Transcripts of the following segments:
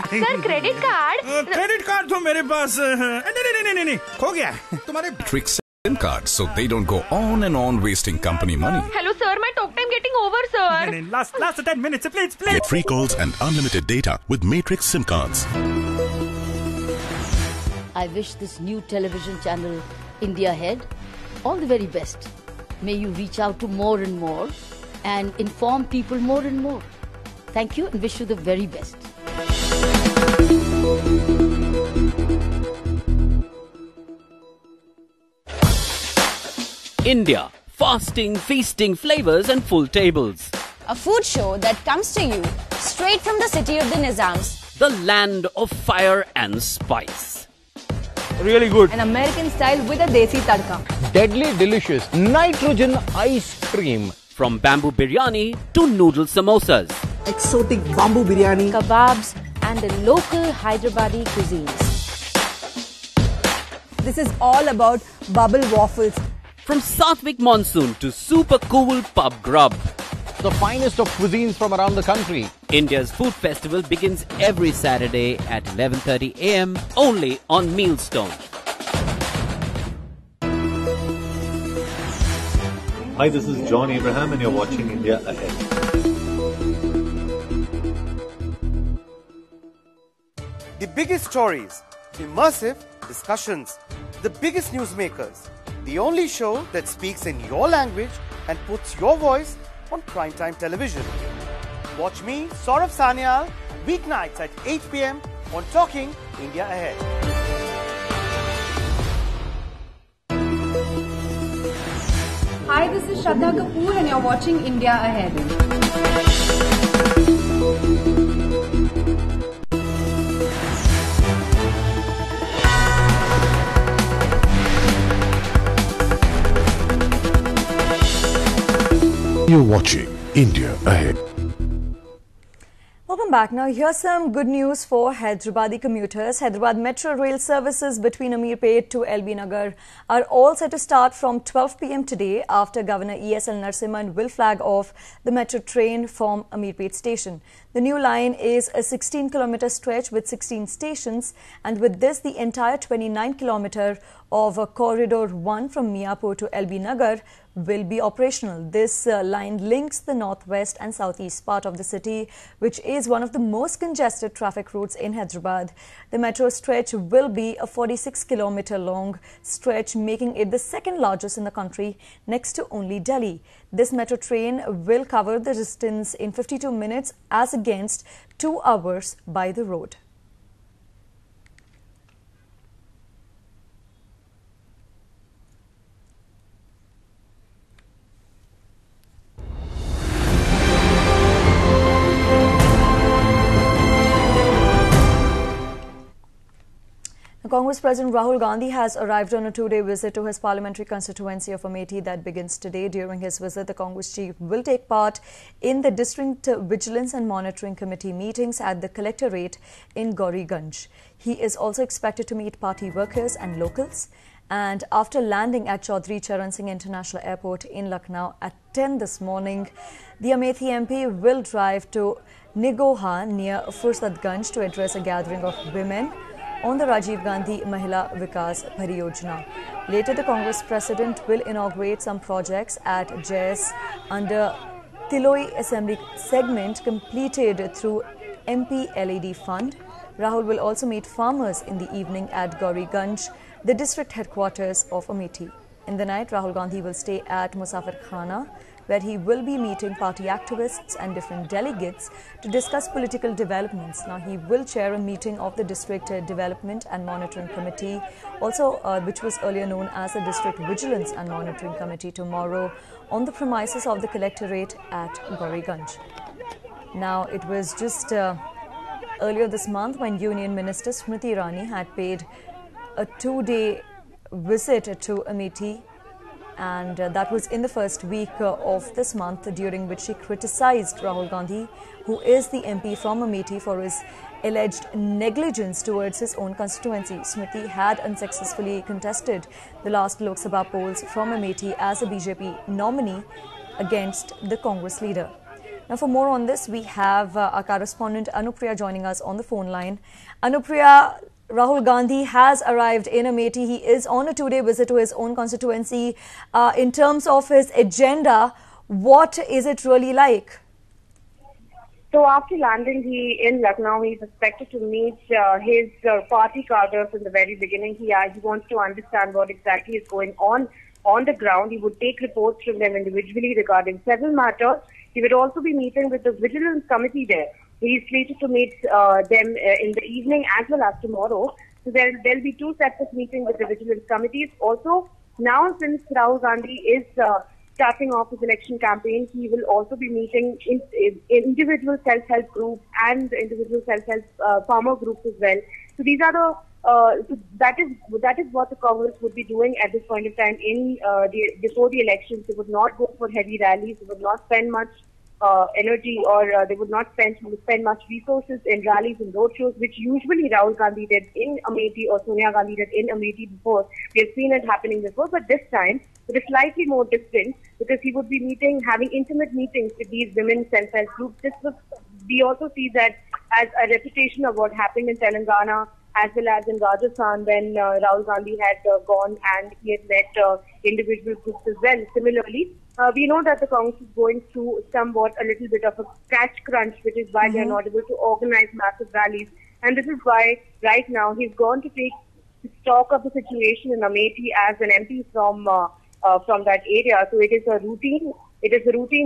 Sir credit card credit card तो मेरे पास नहीं खो गया तुम्हारे Trick SIM cards so they don't go on and on wasting company money. Hello sir, my talk time getting over, sir. last 10 minutes please. Get free calls and unlimited data with Matrix SIM cards. I wish this new television channel, India Ahead, all the very best. May you reach out to more and more and inform people more and more. Thank you and wish you the very best. India, fasting, feasting, flavors and full tables. A food show that comes to you straight from the city of the Nizams. The land of fire and spice. Really good. An American style with a desi tadka. Deadly delicious nitrogen ice cream. From bamboo biryani to noodle samosas. Exotic bamboo biryani. Kebabs and the local Hyderabadi cuisines. This is all about bubble waffles. From Satvik monsoon to super cool pub grub. The finest of cuisines from around the country. India's food festival begins every Saturday at 11:30 a.m. only on Mealstone. Hi, this is John Abraham and you're watching India Ahead. The biggest stories, immersive discussions, the biggest newsmakers. The only show that speaks in your language and puts your voice on primetime television. Watch me, Saurabh Sanyal, weeknights at 8 p.m. on Talking India Ahead. Hi, this is Shraddha Kapoor and you're watching India Ahead. You're watching India Ahead. Welcome back. Now here's some good news for Hyderabadi commuters. Hyderabad Metro Rail services between Amirpet to LB Nagar are all set to start from 12 p.m. today after Governor ESL Narasimhan will flag off the metro train from Amirpet station. The new line is a 16-kilometer stretch with 16 stations, and with this the entire 29-kilometer of Corridor 1 from Miapur to LB Nagar will be operational. This line links the northwest and southeast part of the city, which is one of the most congested traffic routes in Hyderabad. The metro stretch will be a 46-kilometer long stretch, making it the second largest in the country, next to only Delhi. This metro train will cover the distance in 52 minutes as against 2 hours by the road. Congress President Rahul Gandhi has arrived on a two-day visit to his parliamentary constituency of Amethi that begins today. During his visit, the Congress chief will take part in the District Vigilance and Monitoring Committee meetings at the Collectorate in Gauriganj. He is also expected to meet party workers and locals. And after landing at Chaudhry Charan Singh International Airport in Lucknow at 10 this morning, the Amethi MP will drive to Nigoha near Fursadganj to address a gathering of women on the Rajiv Gandhi Mahila Vikas Pariyojana. Later, the Congress president will inaugurate some projects at JS under Tiloi Assembly segment completed through MP LED Fund. Rahul will also meet farmers in the evening at Gauriganj, the district headquarters of Amethi. In the night, Rahul Gandhi will stay at Musafir Khana, where he will be meeting party activists and different delegates to discuss political developments. Now, he will chair a meeting of the District Development and Monitoring Committee, also which was earlier known as the District Vigilance and Monitoring Committee, tomorrow on the premises of the Collectorate at Gauriganj. Now, it was just earlier this month when Union Minister Smriti Irani had paid a two-day visit to Amethi, and that was in the first week of this month, during which she criticized Rahul Gandhi, who is the MP from Amethi, for his alleged negligence towards his own constituency. Smriti had unsuccessfully contested the last Lok Sabha polls from Amethi as a BJP nominee against the Congress leader. Now, for more on this, we have our correspondent Anupriya joining us on the phone line. Anupriya, Rahul Gandhi has arrived in Amethi. He is on a two-day visit to his own constituency. In terms of his agenda, what is it really like? So after landing in Lucknow, he's expected to meet his party cadres in the very beginning. He wants to understand what exactly is going on the ground. He would take reports from them individually regarding several matters. He would also be meeting with the Vigilance Committee there. He is slated to meet them in the evening as well as tomorrow. So there'll be two sets of meetings with the Vigilance Committees. Also, now since Rahul Gandhi is starting off his election campaign, he will also be meeting individual self-help groups and individual self-help farmer groups as well. So these are the so that is what the Congress would be doing at this point of time before the elections. They would not go for heavy rallies. They would not spend much energy, or they would not spend much resources in rallies and roadshows, which usually Rahul Gandhi did in Amethi or Sonia Gandhi did in Amethi before. We have seen it happening before, but this time it is slightly more different because he would be having intimate meetings with these women self-help groups. We also see that as a repetition of what happened in Telangana as well as in Rajasthan when Rahul Gandhi had gone and he had met individual groups as well. Similarly, we know that the Congress is going through somewhat a little bit of a cash crunch, which is why they are not able to organize massive rallies. And this is why right now he's gone to take stock of the situation in Amethi as an MP from that area. So it is a routine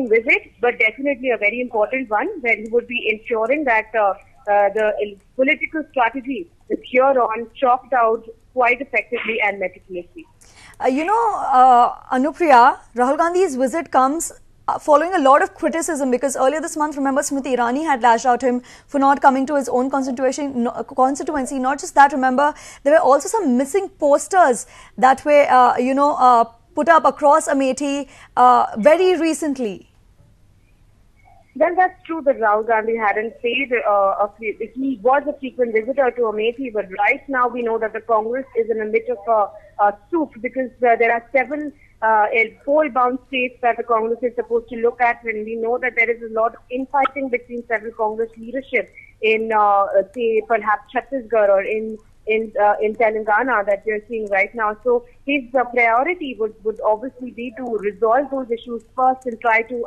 visit, but definitely a very important one where he would be ensuring that the political strategy is here on chalked out quite effectively and meticulously. Anupriya, Rahul Gandhi's visit comes following a lot of criticism because earlier this month, remember, Smriti Irani had lashed out him for not coming to his own constituency. Not just that, remember, there were also some missing posters that were, put up across Amethi very recently. Well, that's true that Rahul Gandhi hadn't paid, he was a frequent visitor to Amethi, but right now we know that the Congress is in a bit of a soup because there are several poll-bound states that the Congress is supposed to look at, and we know that there is a lot of infighting between several Congress leadership in, say, perhaps Chhattisgarh or in Telangana that we are seeing right now. So his priority would obviously be to resolve those issues first and try to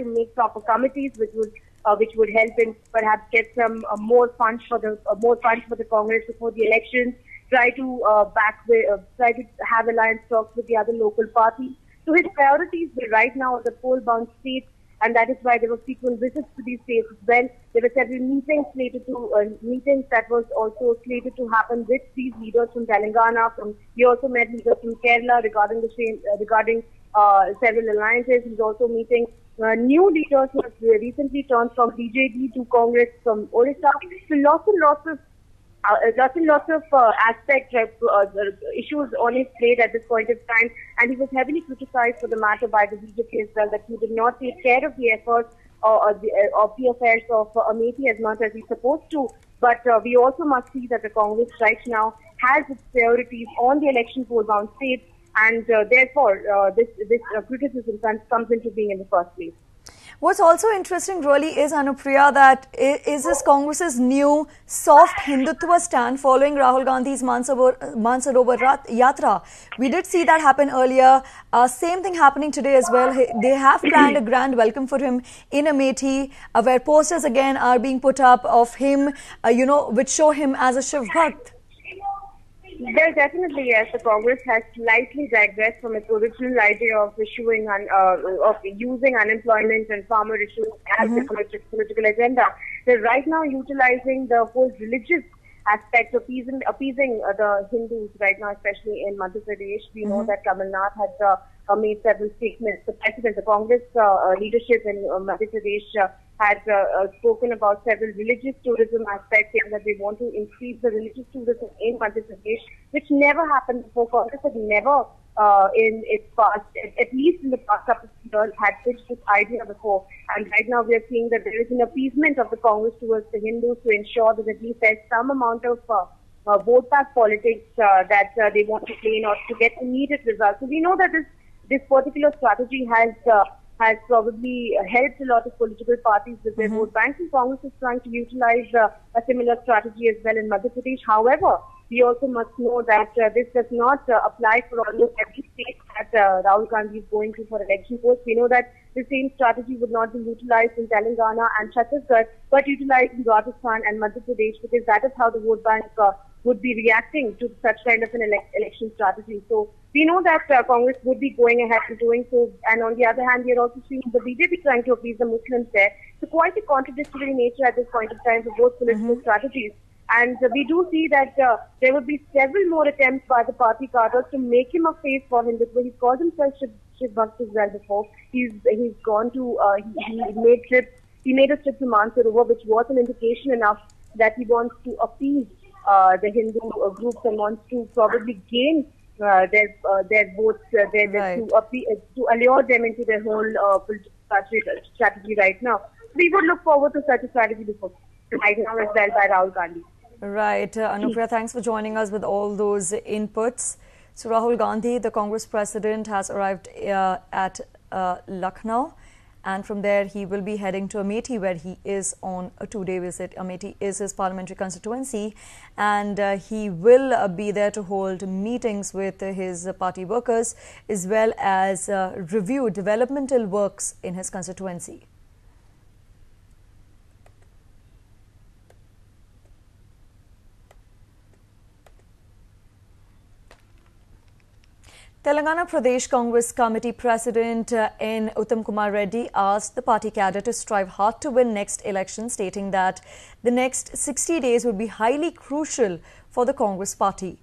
make proper committees which would help in perhaps get some more funds for the Congress before the elections. Try to have alliance talks with the other local parties. So his priorities right now are the poll-bound states, and that is why there were frequent visits to these states as well. There were several meetings that was also slated to happen with these leaders from Telangana. He also met leaders from Kerala regarding several alliances. He's also meeting new leaders who have recently turned from BJP to Congress from Odisha. So lots and lots of aspects, issues on his plate at this point of time, and he was heavily criticized for the matter by the BJP as well, that he did not take care of the efforts of the affairs of Amethi as much as he's supposed to. But we also must see that the Congress right now has its priorities on the election poll-bound states, and therefore this criticism comes into being in the first place. What's also interesting really is, Anupriya, that is this Congress's new soft Hindutva stand following Rahul Gandhi's Mansarovar Yatra. We did see that happen earlier. Same thing happening today as well. They have planned a grand welcome for him in Amethi, where posters again are being put up of him, which show him as a Shiv Bhakt. Well, definitely, yes. The Congress has slightly digressed from its original idea of using unemployment and farmer issues as the political agenda. They're right now utilizing the whole religious aspect of appeasing the Hindus right now, especially in Madhya Pradesh. We know that Kamal Nath had made several statements. The Congress leadership in Madhya Pradesh had spoken about several religious tourism aspects, and that they want to increase the religious tourism in Madhya Pradesh, which never happened before. Congress had never, in its past, at least in the past couple of years, had pitched this idea before. And right now we are seeing that there is an appeasement of the Congress towards the Hindus to ensure that at least there's some amount of vote bank politics that they want to play in order to get immediate results. So we know that this particular strategy has has probably helped a lot of political parties with their vote banks, and Congress is trying to utilize a similar strategy as well in Madhya Pradesh. However, we also must know that this does not apply for almost every state that Rahul Gandhi is going to for election polls. We know that the same strategy would not be utilized in Telangana and Chhattisgarh, but utilized in Rajasthan and Madhya Pradesh, because that is how the vote bank would be reacting to such kind of an election strategy. So we know that Congress would be going ahead and doing so, and on the other hand, we are also seeing the BJP trying to appease the Muslims there. So quite a contradictory nature at this point in time for both political strategies. And we do see that there will be several more attempts by the party cadres to make him a face for him, because he called himself Shiv Bhakt as well before. He's gone to, he made trips, he made a trip to Mansarovar, which was an indication enough that he wants to appease the Hindu groups and wants to probably gain their votes to allure them into their whole political strategy right now. We would look forward to such a strategy before right now as well by Rahul Gandhi. Right. Anupriya, thanks for joining us with all those inputs. So Rahul Gandhi, the Congress president, has arrived at Lucknow, and from there he will be heading to Amethi, where he is on a two-day visit. Amethi is his parliamentary constituency, and he will be there to hold meetings with his party workers as well as review developmental works in his constituency. Telangana Pradesh Congress Committee President N. Uttam Kumar Reddy asked the party cadre to strive hard to win next election, stating that the next 60 days would be highly crucial for the Congress party.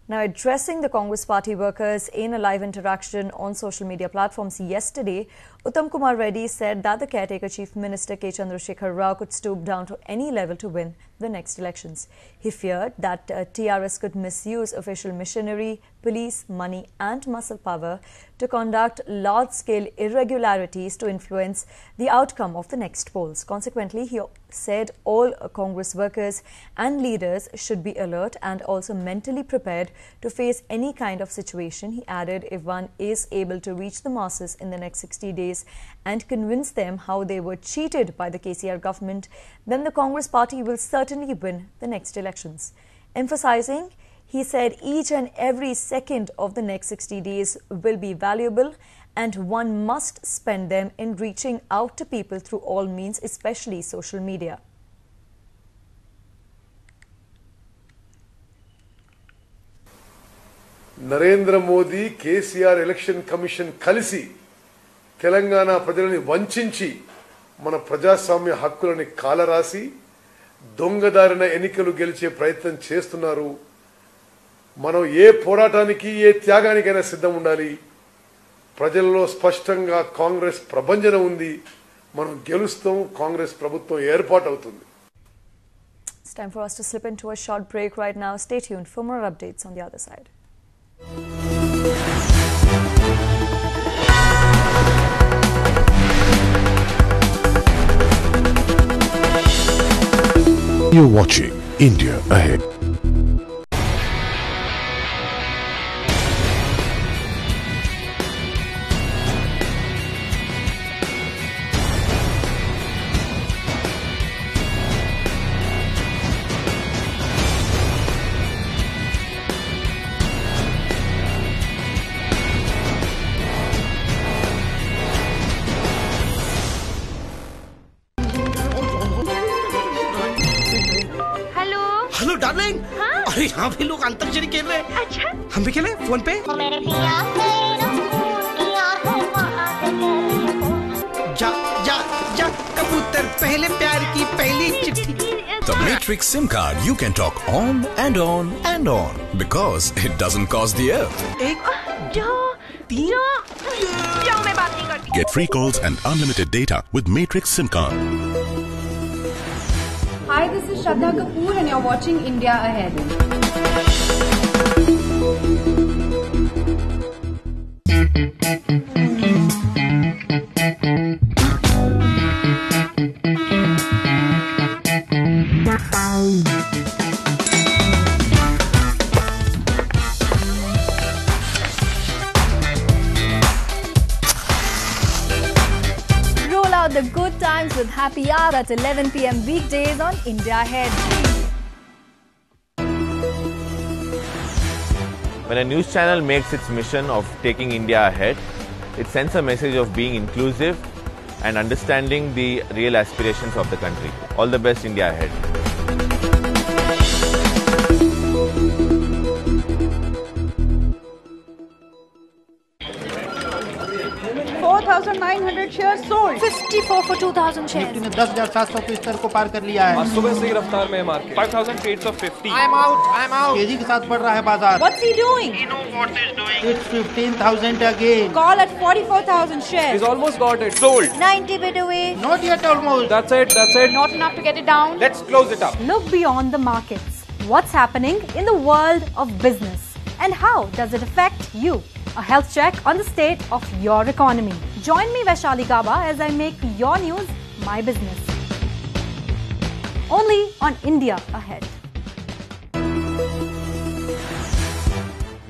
Now, addressing the Congress party workers in a live interaction on social media platforms yesterday, Uttam Kumar Reddy said that the caretaker Chief Minister K. Chandrasekhar Rao could stoop down to any level to win the next elections. He feared that TRS could misuse official machinery, police, money and muscle power to conduct large-scale irregularities to influence the outcome of the next polls. Consequently, he said all Congress workers and leaders should be alert and also mentally prepared to face any kind of situation. He added, if one is able to reach the masses in the next 60 days and convince them how they were cheated by the KCR government, then the Congress party will certainly win the next elections. Emphasizing, he said each and every second of the next 60 days will be valuable and one must spend them in reaching out to people through all means, especially social media. Narendra Modi KCR election commission కలిసి తెలంగాణ ప్రజలని వంచించి మన ప్రజాస్వామ్య హక్కులని కాలరాసి దొంగదారిన ఎన్నికలు గెలిచే ప్రయత్నం చేస్తున్నారు. మనం ఏ పోరాటానికి ఏ త్యాగానికైనా సిద్ధం ఉండాలి. ప్రజల్లో స్పష్టంగా కాంగ్రెస్ ప్రభంజనం ఉంది. మనం గెలుస్తాం. కాంగ్రెస్ ప్రభుత్వం ఏర్పాటు అవుతుంది. It's time for us to slip into a short break right now. Stay tuned for more updates on the other side. You're watching India Ahead. Hello darling, अरे यहाँ भी लोग अंताक्षरी खेल रहे हैं। अच्छा, हम भी खेले फोन पे। जा जा जा कबूतर, पहले प्यार की पहली चिट्ठी। The Matrix SIM card you can talk on and on and on because it doesn't cost the earth. जाओ मैं बात नहीं करती। Get free calls and unlimited data with Matrix SIM card. Hi, this is Shraddha Kapoor and you're watching India Ahead. Times with Happy Hour at 11 p.m. weekdays on India Ahead. When a news channel makes its mission of taking India ahead, it sends a message of being inclusive and understanding the real aspirations of the country. All the best, India Ahead. 4,900 shares sold. 54 for 2,000 shares. Nifty ने 10,700 के स्तर को पार कर लिया है। आज सुबह से ही रफ्तार में है market. 5,000 trades of 50. I'm out. तेजी के साथ बढ़ रहा है बाजार। What's he doing? He knows what he's doing. It's 15,000 again. Call at 44,000 shares. He's almost got it. Sold. 90 bid away. Not yet almost. That's it. Not enough to get it down. Let's close it up. Look beyond the markets. What's happening in the world of business? And how does it affect you? A health check on the state of your economy. Join me, Vaishali Gaba, as I make your news my business. Only on India Ahead.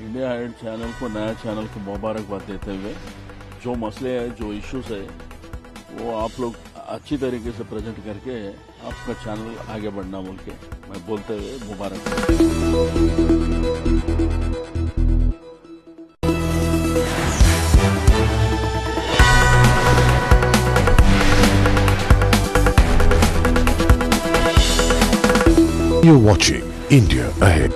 India head channel को नया channel को मुबारकबाद देते हुए जो मसले हैं जो इश्यूज है वो आप लोग अच्छी तरीके से प्रेजेंट करके आपका चैनल आगे बढ़ना बोल के मैं बोलते हुए मुबारक। You're watching India Ahead.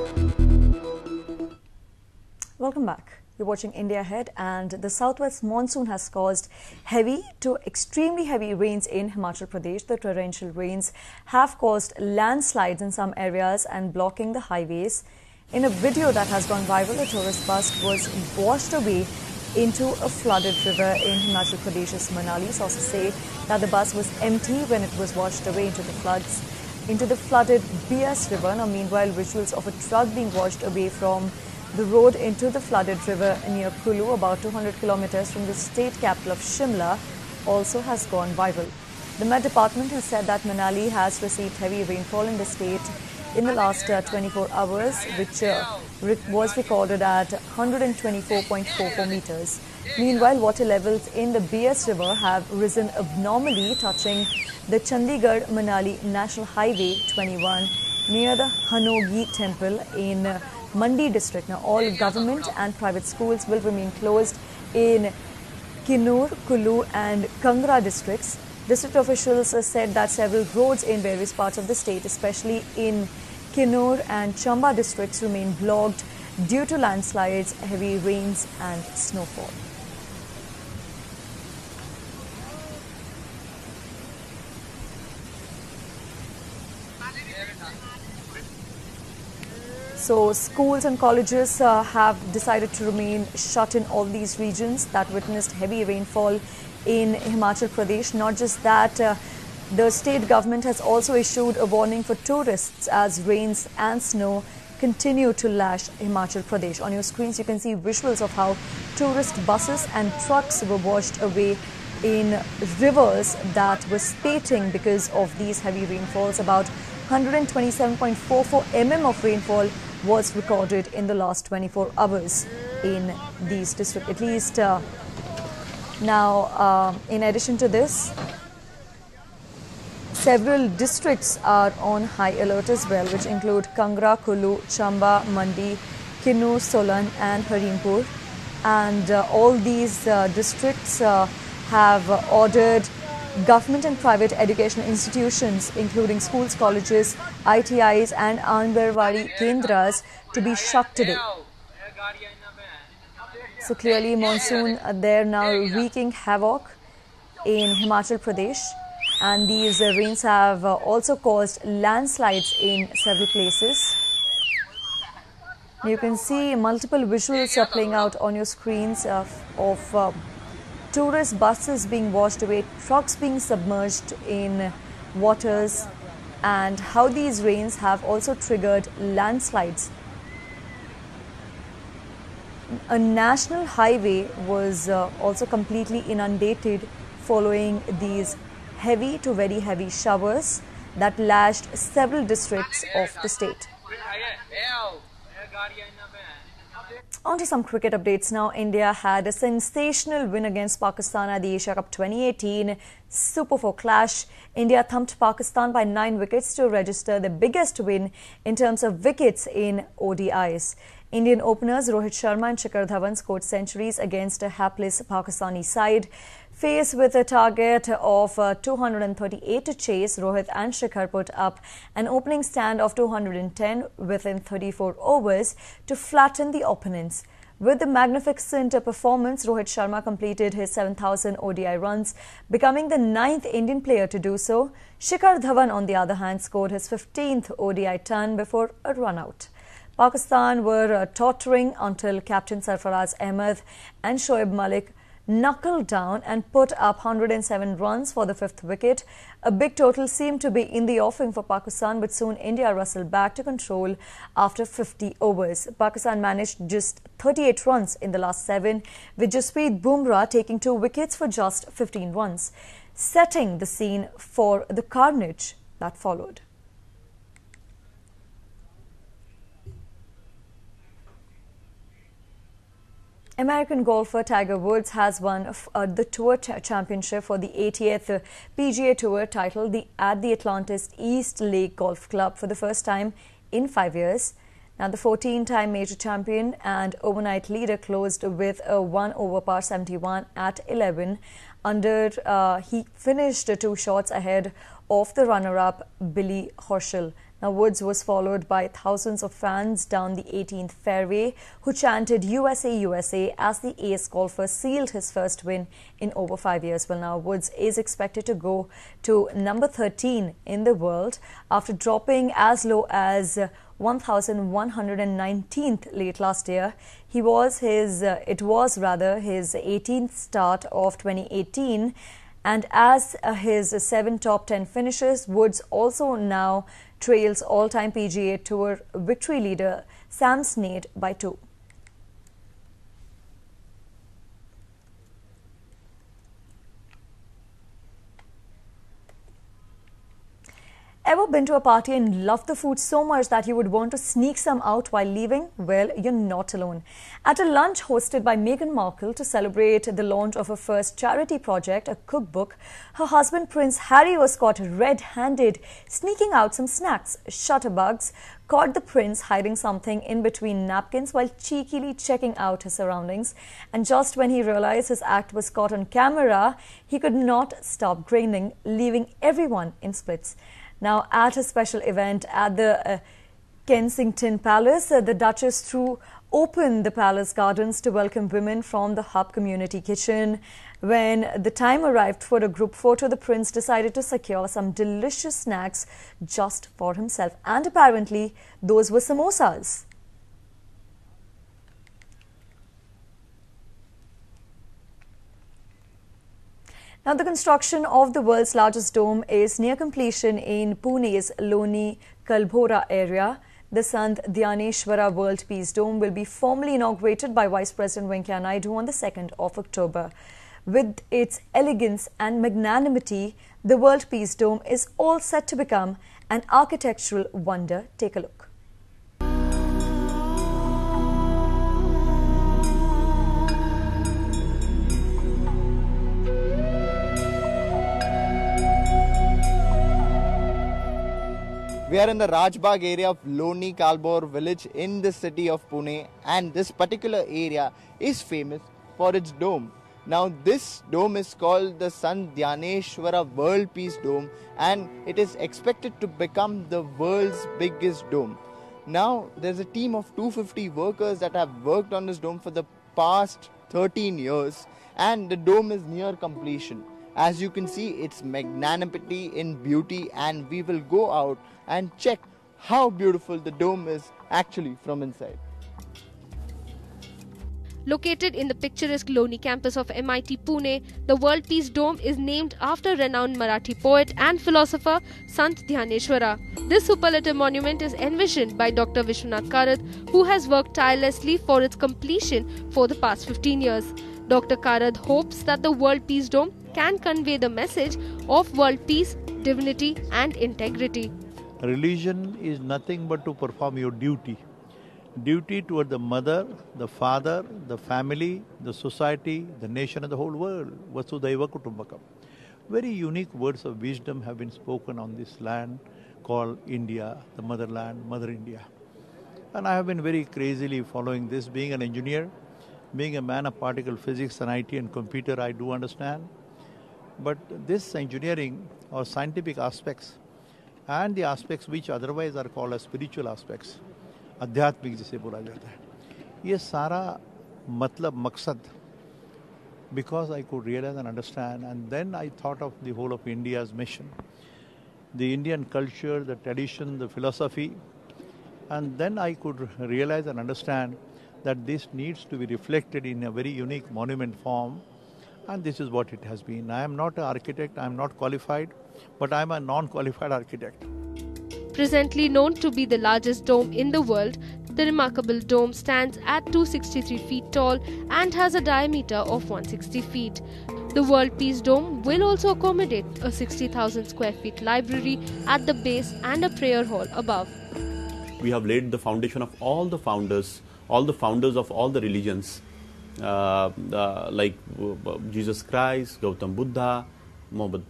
Welcome back. You're watching India Ahead, and the southwest monsoon has caused heavy to extremely heavy rains in Himachal Pradesh. The torrential rains have caused landslides in some areas and blocking the highways. In a video that has gone viral, a tourist bus was washed away into a flooded river in Himachal Pradesh's Manali. Sources say that the bus was empty when it was washed away into the flooded Bias River. Now, meanwhile, visuals of a truck being washed away from the road into the flooded river near Kulu, about 200 kilometers from the state capital of Shimla, also has gone viral. The Met Department has said that Manali has received heavy rainfall in the state in the last 24 hours, which was recorded at 124.44 meters. Meanwhile, water levels in the Bias River have risen abnormally, touching the Chandigarh-Manali National Highway 21 near the Hanogi Temple in Mandi district. Now, all government and private schools will remain closed in Kinnoor, Kulu and Kangra districts. District officials said that several roads in various parts of the state, especially in Kinnoor and Chamba districts, remain blocked due to landslides, heavy rains and snowfall. So schools and colleges have decided to remain shut in all these regions that witnessed heavy rainfall in Himachal Pradesh. Not just that, the state government has also issued a warning for tourists as rains and snow continue to lash Himachal Pradesh. On your screens, you can see visuals of how tourist buses and trucks were washed away in rivers that were spating because of these heavy rainfalls. About 127.44 mm of rainfall was recorded in the last 24 hours in these districts. At least now, in addition to this, several districts are on high alert as well, which include Kangra, Kulu, Chamba, Mandi, Kinnoor, Solan and Harimpur. And all these districts have ordered government and private educational institutions, including schools, colleges, ITIs and Angarwadi Kendras, to be shut today. So clearly monsoon there now wreaking havoc in Himachal Pradesh, and these rains have also caused landslides in several places. You can see multiple visuals are playing out on your screens of tourist buses being washed away, trucks being submerged in waters, and how these rains have also triggered landslides. A national highway was also completely inundated following these heavy to very heavy showers that lashed several districts of the state. On to some cricket updates now. India had a sensational win against Pakistan at the Asia Cup 2018 Super 4 clash. India thumped Pakistan by 9 wickets to register the biggest win in terms of wickets in ODIs. Indian openers Rohit Sharma and Shikhar Dhawan scored centuries against a hapless Pakistani side. Faced with a target of 238 to chase, Rohit and Shikhar put up an opening stand of 210 within 34 overs to flatten the opponents. With the magnificent performance, Rohit Sharma completed his 7,000 ODI runs, becoming the 9th Indian player to do so. Shikhar Dhawan, on the other hand, scored his 15th ODI ton before a run-out. Pakistan were tottering until Captain Sarfaraz Ahmed and Shoaib Malik knuckled down and put up 107 runs for the 5th wicket. A big total seemed to be in the offing for Pakistan, but soon India rustled back to control after 50 overs. Pakistan managed just 38 runs in the last 7, with Jasprit Bumrah taking 2 wickets for just 15 runs, setting the scene for the carnage that followed. American golfer Tiger Woods has won the Tour Championship for the 80th PGA Tour title at the Atlantis East Lake Golf Club for the first time in 5 years. Now, the 14-time major champion and overnight leader closed with a 1 over par 71 at 11 under. He finished 2 shots ahead of the runner-up Billy Horschel. Now, Woods was followed by thousands of fans down the 18th fairway who chanted USA, USA as the ace golfer sealed his first win in over 5 years. Well, now Woods is expected to go to number 13 in the world after dropping as low as 1,119th late last year. It was his 18th start of 2018. And as his 7 top 10 finishes, Woods also now trails all-time PGA Tour victory leader Sam Snead by 2. Ever been to a party and loved the food so much that you would want to sneak some out while leaving? Well, you're not alone. At a lunch hosted by Meghan Markle to celebrate the launch of her first charity project, a cookbook, her husband Prince Harry was caught red-handed sneaking out some snacks. Shutterbugs caught the prince hiding something in between napkins while cheekily checking out his surroundings. And just when he realized his act was caught on camera, he could not stop grinning, leaving everyone in splits. Now, at a special event at the Kensington Palace, the Duchess threw open the palace gardens to welcome women from the Hub Community Kitchen. When the time arrived for a group photo, the prince decided to secure some delicious snacks just for himself. And apparently, those were samosas. Now, the construction of the world's largest dome is near completion in Pune's Loni Kalbhora area. The Sant Dhyaneshwara World Peace Dome will be formally inaugurated by Vice President Venkaiah Naidu on the 2nd of October. With its elegance and magnanimity, the World Peace Dome is all set to become an architectural wonder. Take a look. We are in the Rajbagh area of Loni Kalbhora village in the city of Pune, and this particular area is famous for its dome. Now this dome is called the Sant Dhyaneshwara World Peace Dome, and it is expected to become the world's biggest dome. Now there's a team of 250 workers that have worked on this dome for the past 13 years, and the dome is near completion. As you can see, it's magnanimity in beauty, and we will go out and check how beautiful the dome is actually from inside. Located in the picturesque Loni campus of MIT Pune, the World Peace Dome is named after renowned Marathi poet and philosopher Sant Dhyaneshwara. This superlative monument is envisioned by Dr. Vishwanath Karad, who has worked tirelessly for its completion for the past 15 years. Dr. Karad hopes that the World Peace Dome can convey the message of world peace, dignity and integrity. Religion is nothing but to perform your duty. duty toward the mother, the father, the family, the society, the nation and the whole world. Vasudhaiva Kutumbakam. Very unique words of wisdom have been spoken on this land called India, the motherland, Mother India. And I have been very crazily following this. Being an engineer, being a man of particle physics and IT and computer, I do understand. But this engineering or scientific aspects and the aspects which otherwise are called as spiritual aspects, आध्यात्मिक जिसे बोला जाता है, ये सारा मतलब मकसद, because I could realize and understand, and then I thought of the whole of India's mission, the Indian culture, the tradition, the philosophy, and then I could realize and understand that this needs to be reflected in a very unique monument form, and this is what it has been. I am not an architect, I am not qualified, but I am a non-qualified architect. Presently known to be the largest dome in the world, the remarkable dome stands at 263 feet tall and has a diameter of 160 feet. The World Peace Dome will also accommodate a 60,000 square feet library at the base and a prayer hall above. We have laid the foundation of all the founders of all the religions, like Jesus Christ, Gautam Buddha, Muhammad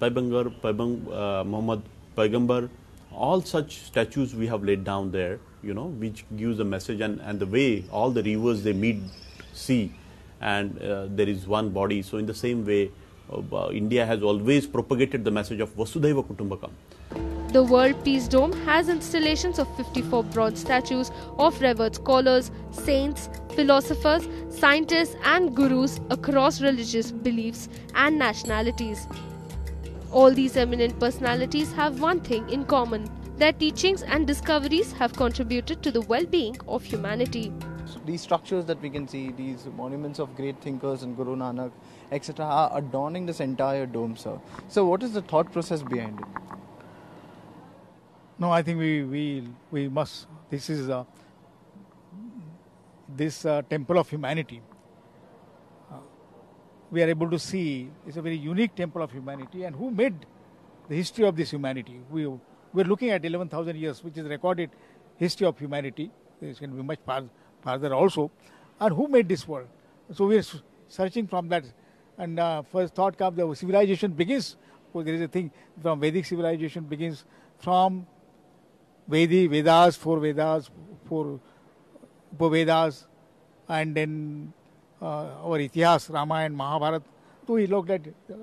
Paigambar. All such statues we have laid down there, which gives a message, and the way all the rivers they meet sea, and there is one body. So in the same way, India has always propagated the message of Vasudhaiva Kutumbakam. The World Peace Dome has installations of 54 bronze statues of revered scholars, saints, philosophers, scientists and gurus across religious beliefs and nationalities. All these eminent personalities have one thing in common. Their teachings and discoveries have contributed to the well-being of humanity. These structures that we can see, these monuments of great thinkers and Guru Nanak, etc., are adorning this entire dome, sir. So what is the thought process behind it? No, I think we must. This is this temple of humanity. We are able to see it's a very unique temple of humanity, and who made the history of this humanity. We're looking at 11,000 years, which is recorded history of humanity. It can be much farther also. And who made this world? So we're searching from that. And first thought comes, the civilization begins. Well, there is a thing from Vedic civilization begins from Vedas, four Upavedas, and then our Itihas, Ramayana, Mahabharata. So we looked at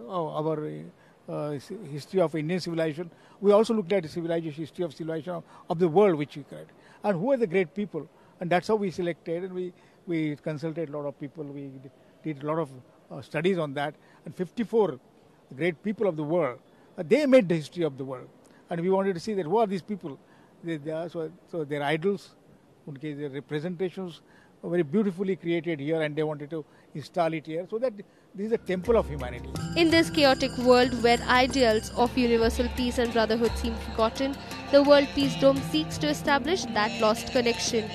our history of Indian civilization. We also looked at the civilization, history of civilization of the world, which we created. And who are the great people? And that's how we selected, and we consulted a lot of people. We did a lot of studies on that. And 54 great people of the world, they made the history of the world. And we wanted to see that who are these people? So their idols, their representations, very beautifully created here, and they wanted to install it here, so that this is a temple of humanity. In this chaotic world where ideals of universal peace and brotherhood seem forgotten, the World Peace Dome seeks to establish that lost connection.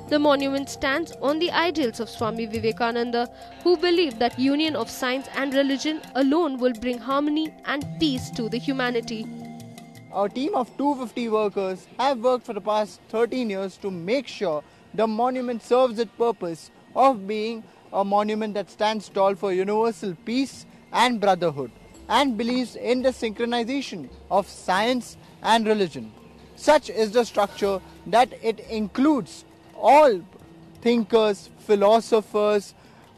The monument stands on the ideals of Swami Vivekananda, who believed that union of science and religion alone will bring harmony and peace to the humanity. Our team of 250 workers have worked for the past 13 years to make sure the monument serves its purpose of being a monument that stands tall for universal peace and brotherhood, and believes in the synchronization of science and religion. Such is the structure that it includes all thinkers, philosophers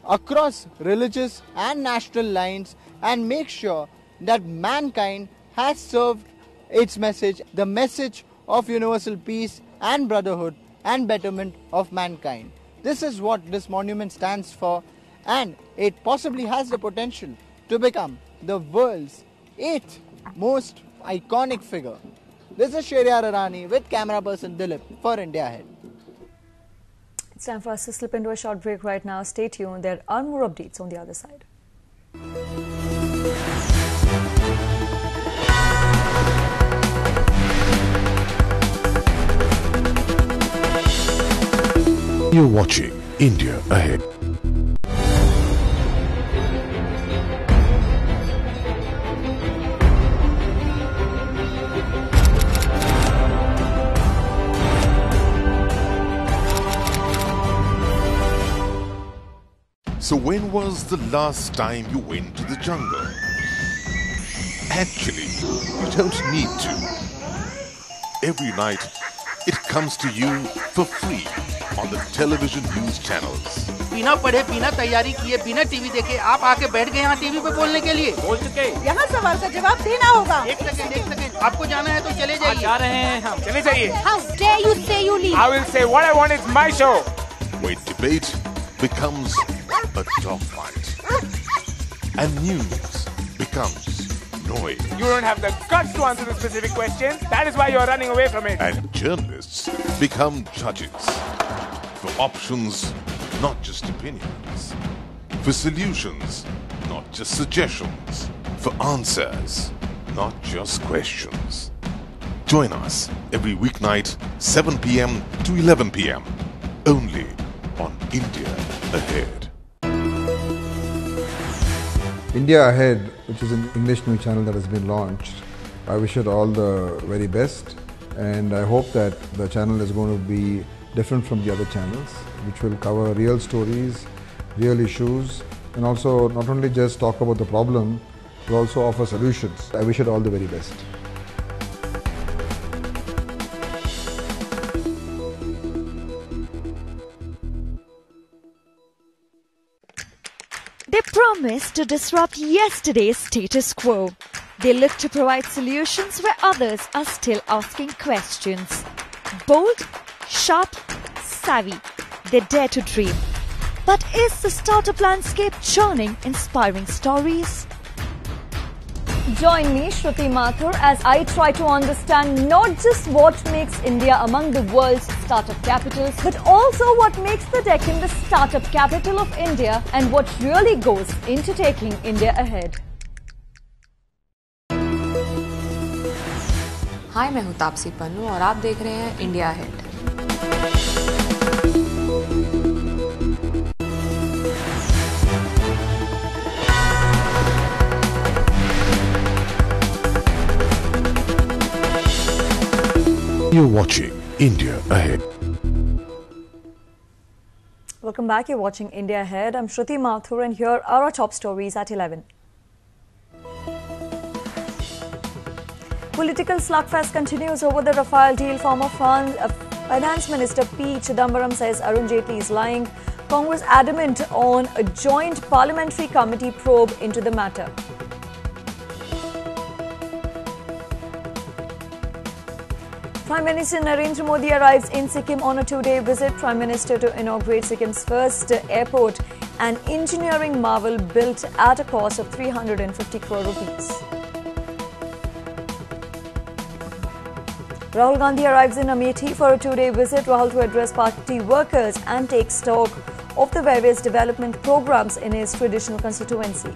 across religious and national lines, and makes sure that mankind has served its message, the message of universal peace and brotherhood and betterment of mankind. This is what this monument stands for, and it possibly has the potential to become the world's 8th most iconic figure. This is Shahriyar Irani with camera person Dilip for India Ahead. It's time for us to slip into a short break right now. Stay tuned. There are more updates on the other side. You're watching India Ahead. So when was the last time you went to the jungle? Actually, you don't need to. Every night, it comes to you for free on the television news channels. बिना पढ़े, बिना तैयारी किए, बिना TV देखे आप आके बैठ गए यहाँ टीवी पे बोलने के लिए। बोल चुके। यहाँ सवाल का जवाब देना होगा। एक सेकंड, आपको जाना है तो चले जाइए। जा रहे हैं हम। चले जाइए। How dare you say you leave? I will say what I want. It's my show. Where debate becomes a dogfight and news becomes noise. You don't have the guts to answer the specific question. That is why you're running away from it. And journalists become judges for options, not just opinions. For solutions, not just suggestions. For answers, not just questions. Join us every weeknight, 7 p.m. to 11 p.m. only on India Ahead. India Ahead, which is an English news channel that has been launched, I wish it all the very best, and I hope that the channel is going to be different from the other channels, which will cover real stories, real issues, and also not only just talk about the problem, but also offer solutions. I wish it all the very best. They promise to disrupt yesterday's status quo. They look to provide solutions where others are still asking questions. Bold, sharp, savvy. They dare to dream. But is the startup landscape churning inspiring stories? Join me, Shruti Mathur, as I try to understand not just what makes India among the world's startup capitals, but also what makes the Deccan the startup capital of India and what really goes into taking India ahead. हाय, मैं हूँ तापसी पन्नू और आप देख रहे हैं India ahead. You're watching India Ahead. Welcome back. You're watching India Ahead. I'm Shruti Mathur and here are our top stories at 11. Political slugfest continues over the Rafale deal. Former Finance Minister P. Chidambaram says Arun Jaitley is lying. Congress adamant on a joint parliamentary committee probe into the matter. Prime Minister Narendra Modi arrives in Sikkim on a two-day visit. Prime Minister to inaugurate Sikkim's first airport, an engineering marvel built at a cost of 350 crore rupees. Rahul Gandhi arrives in Amethi for a two-day visit. Rahul to address party workers and take stock of the various development programs in his traditional constituency.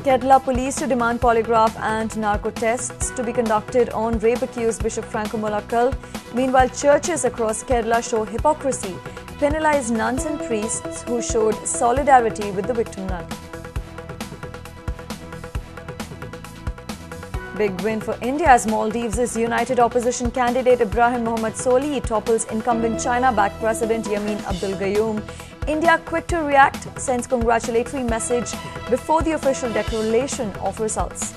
Kerala police to demand polygraph and narco tests to be conducted on rape-accused Bishop Franco Mullakkal. Meanwhile, churches across Kerala show hypocrisy, penalize nuns and priests who showed solidarity with the victim nun. Big win for India as Maldives' united opposition candidate Ibrahim Mohamed Soli topples incumbent China-backed President Yamin Abdul Gayoom. India quick to react, sends congratulatory message before the official declaration of results.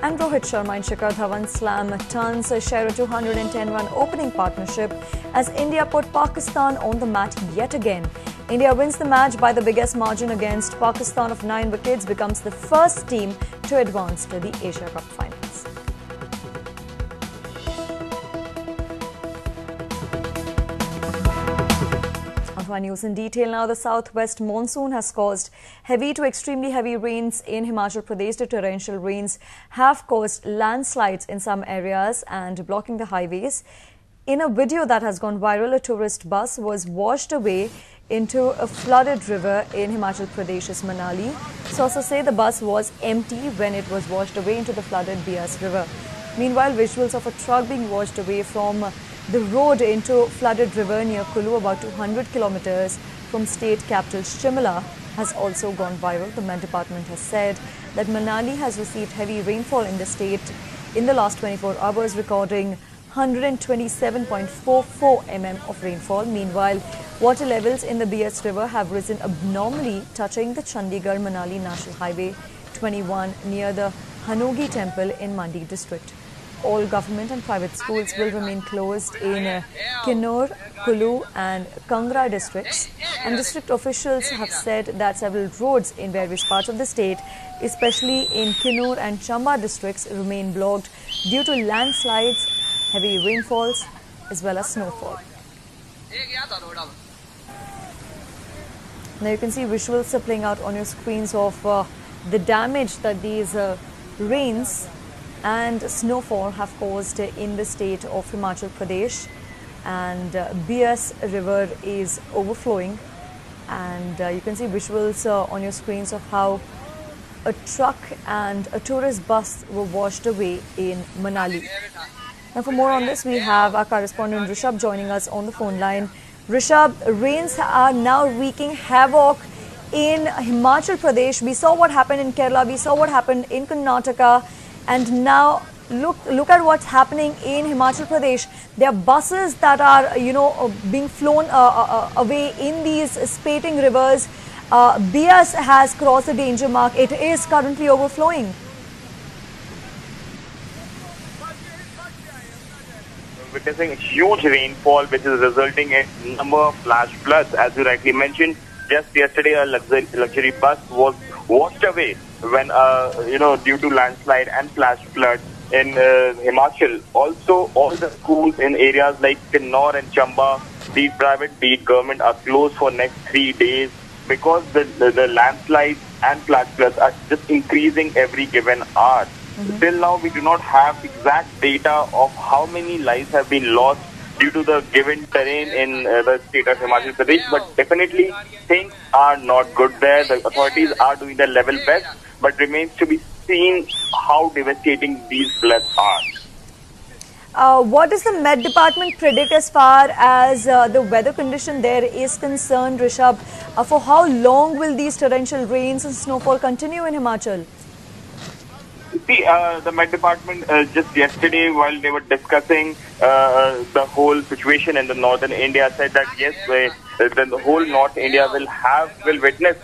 And Rohit Sharma and Shikhar Dhawan slam tons share a 210-run opening partnership as India put Pakistan on the mat yet again. India wins the match by the biggest margin against Pakistan of 9 wickets, becomes the first team to advance to the Asia Cup finals. Our news in detail now. The southwest monsoon has caused heavy to extremely heavy rains in Himachal Pradesh. The torrential rains have caused landslides in some areas and blocking the highways. In a video that has gone viral, a tourist bus was washed away into a flooded river in Himachal Pradesh's Manali. Sources say the bus was empty when it was washed away into the flooded Bias River. Meanwhile, visuals of a truck being washed away from the road into flooded river near Kulu, about 200 kilometers from state capital Shimla, has also gone viral. The Met Department has said that Manali has received heavy rainfall in the state in the last 24 hours, recording 127.44 mm of rainfall. Meanwhile, water levels in the BS River have risen abnormally, touching the Chandigarh-Manali National Highway 21 near the Hanogi Temple in Mandi district. All government and private schools will remain closed in Kinnaur, Kulu and Kangra districts. And district officials have said that several roads in various parts of the state, especially in Kinnaur and Chamba districts, remain blocked due to landslides, heavy rainfalls as well as snowfall. Now you can see visuals playing out on your screens of the damage that these rains and snowfall have caused in the state of Himachal Pradesh, and BS River is overflowing, and you can see visuals on your screens of how a truck and a tourist bus were washed away in Manali. Now for more on this, we have our correspondent Rishabh joining us on the phone line. Rishabh, rains are now wreaking havoc in Himachal Pradesh. We saw what happened in Kerala, we saw what happened in Karnataka, and now look at what's happening in Himachal Pradesh. There are buses that are, being flown away in these spating rivers. Bias has crossed the danger mark. It is currently overflowing. Witnessing huge rainfall, which is resulting in a number of flash floods. As you rightly mentioned, just yesterday a luxury bus was washed away when, due to landslide and flash flood in Himachal. Also, all the schools in areas like Kinnaur and Chamba, be it private, be it government, are closed for next 3 days because the landslides and flash floods are just increasing every given hour. Till now, we do not have exact data of how many lives have been lost due to the given terrain in the state of Himachal Pradesh, but definitely things are not good there. The authorities are doing their level best, but remains to be seen how devastating these floods are. What does the Met Department predict as far as the weather condition there is concerned, Rishabh? For how long will these torrential rains and snowfall continue in Himachal? See, the Met Department just yesterday, while they were discussing the whole situation in the northern India, said that yes, the whole North India will witness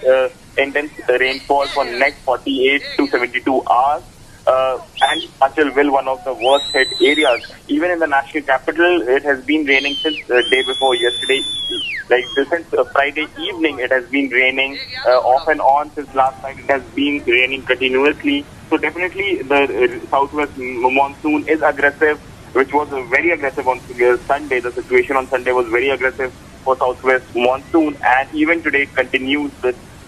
intense rainfall for next 48 to 72 hours. And Himachal will one of the worst hit areas. Even in the national capital, it has been raining since the day before yesterday. Like since Friday evening, it has been raining off and on. Since last night, it has been raining continuously. So definitely the southwest monsoon is aggressive, which was very aggressive on Sunday. The situation on Sunday was very aggressive for southwest monsoon, and even today it continues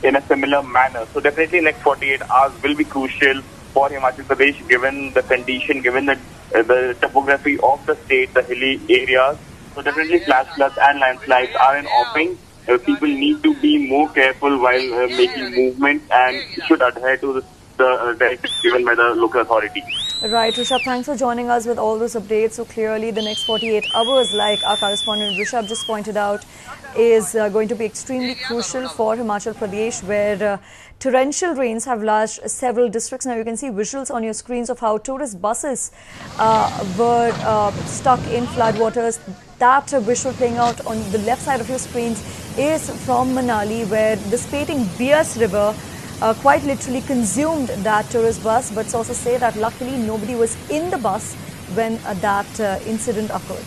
in a similar manner. So definitely next 48 hours will be crucial for Himachal Pradesh, given the condition, given the topography of the state, the hilly areas. So definitely flash floods and landslides are an offering. People need to be more careful while making movements and should adhere to the directives given by the local authorities. Right, Rishabh, thanks for joining us with all those updates. So clearly the next 48 hours, like our correspondent Rishabh just pointed out, is going to be extremely crucial for Himachal Pradesh, where torrential rains have lashed several districts. Now you can see visuals on your screens of how tourist buses were stuck in floodwaters. That visual playing out on the left side of your screens is from Manali, where the spating Bias River quite literally consumed that tourist bus, but sources say that luckily nobody was in the bus when that incident occurred.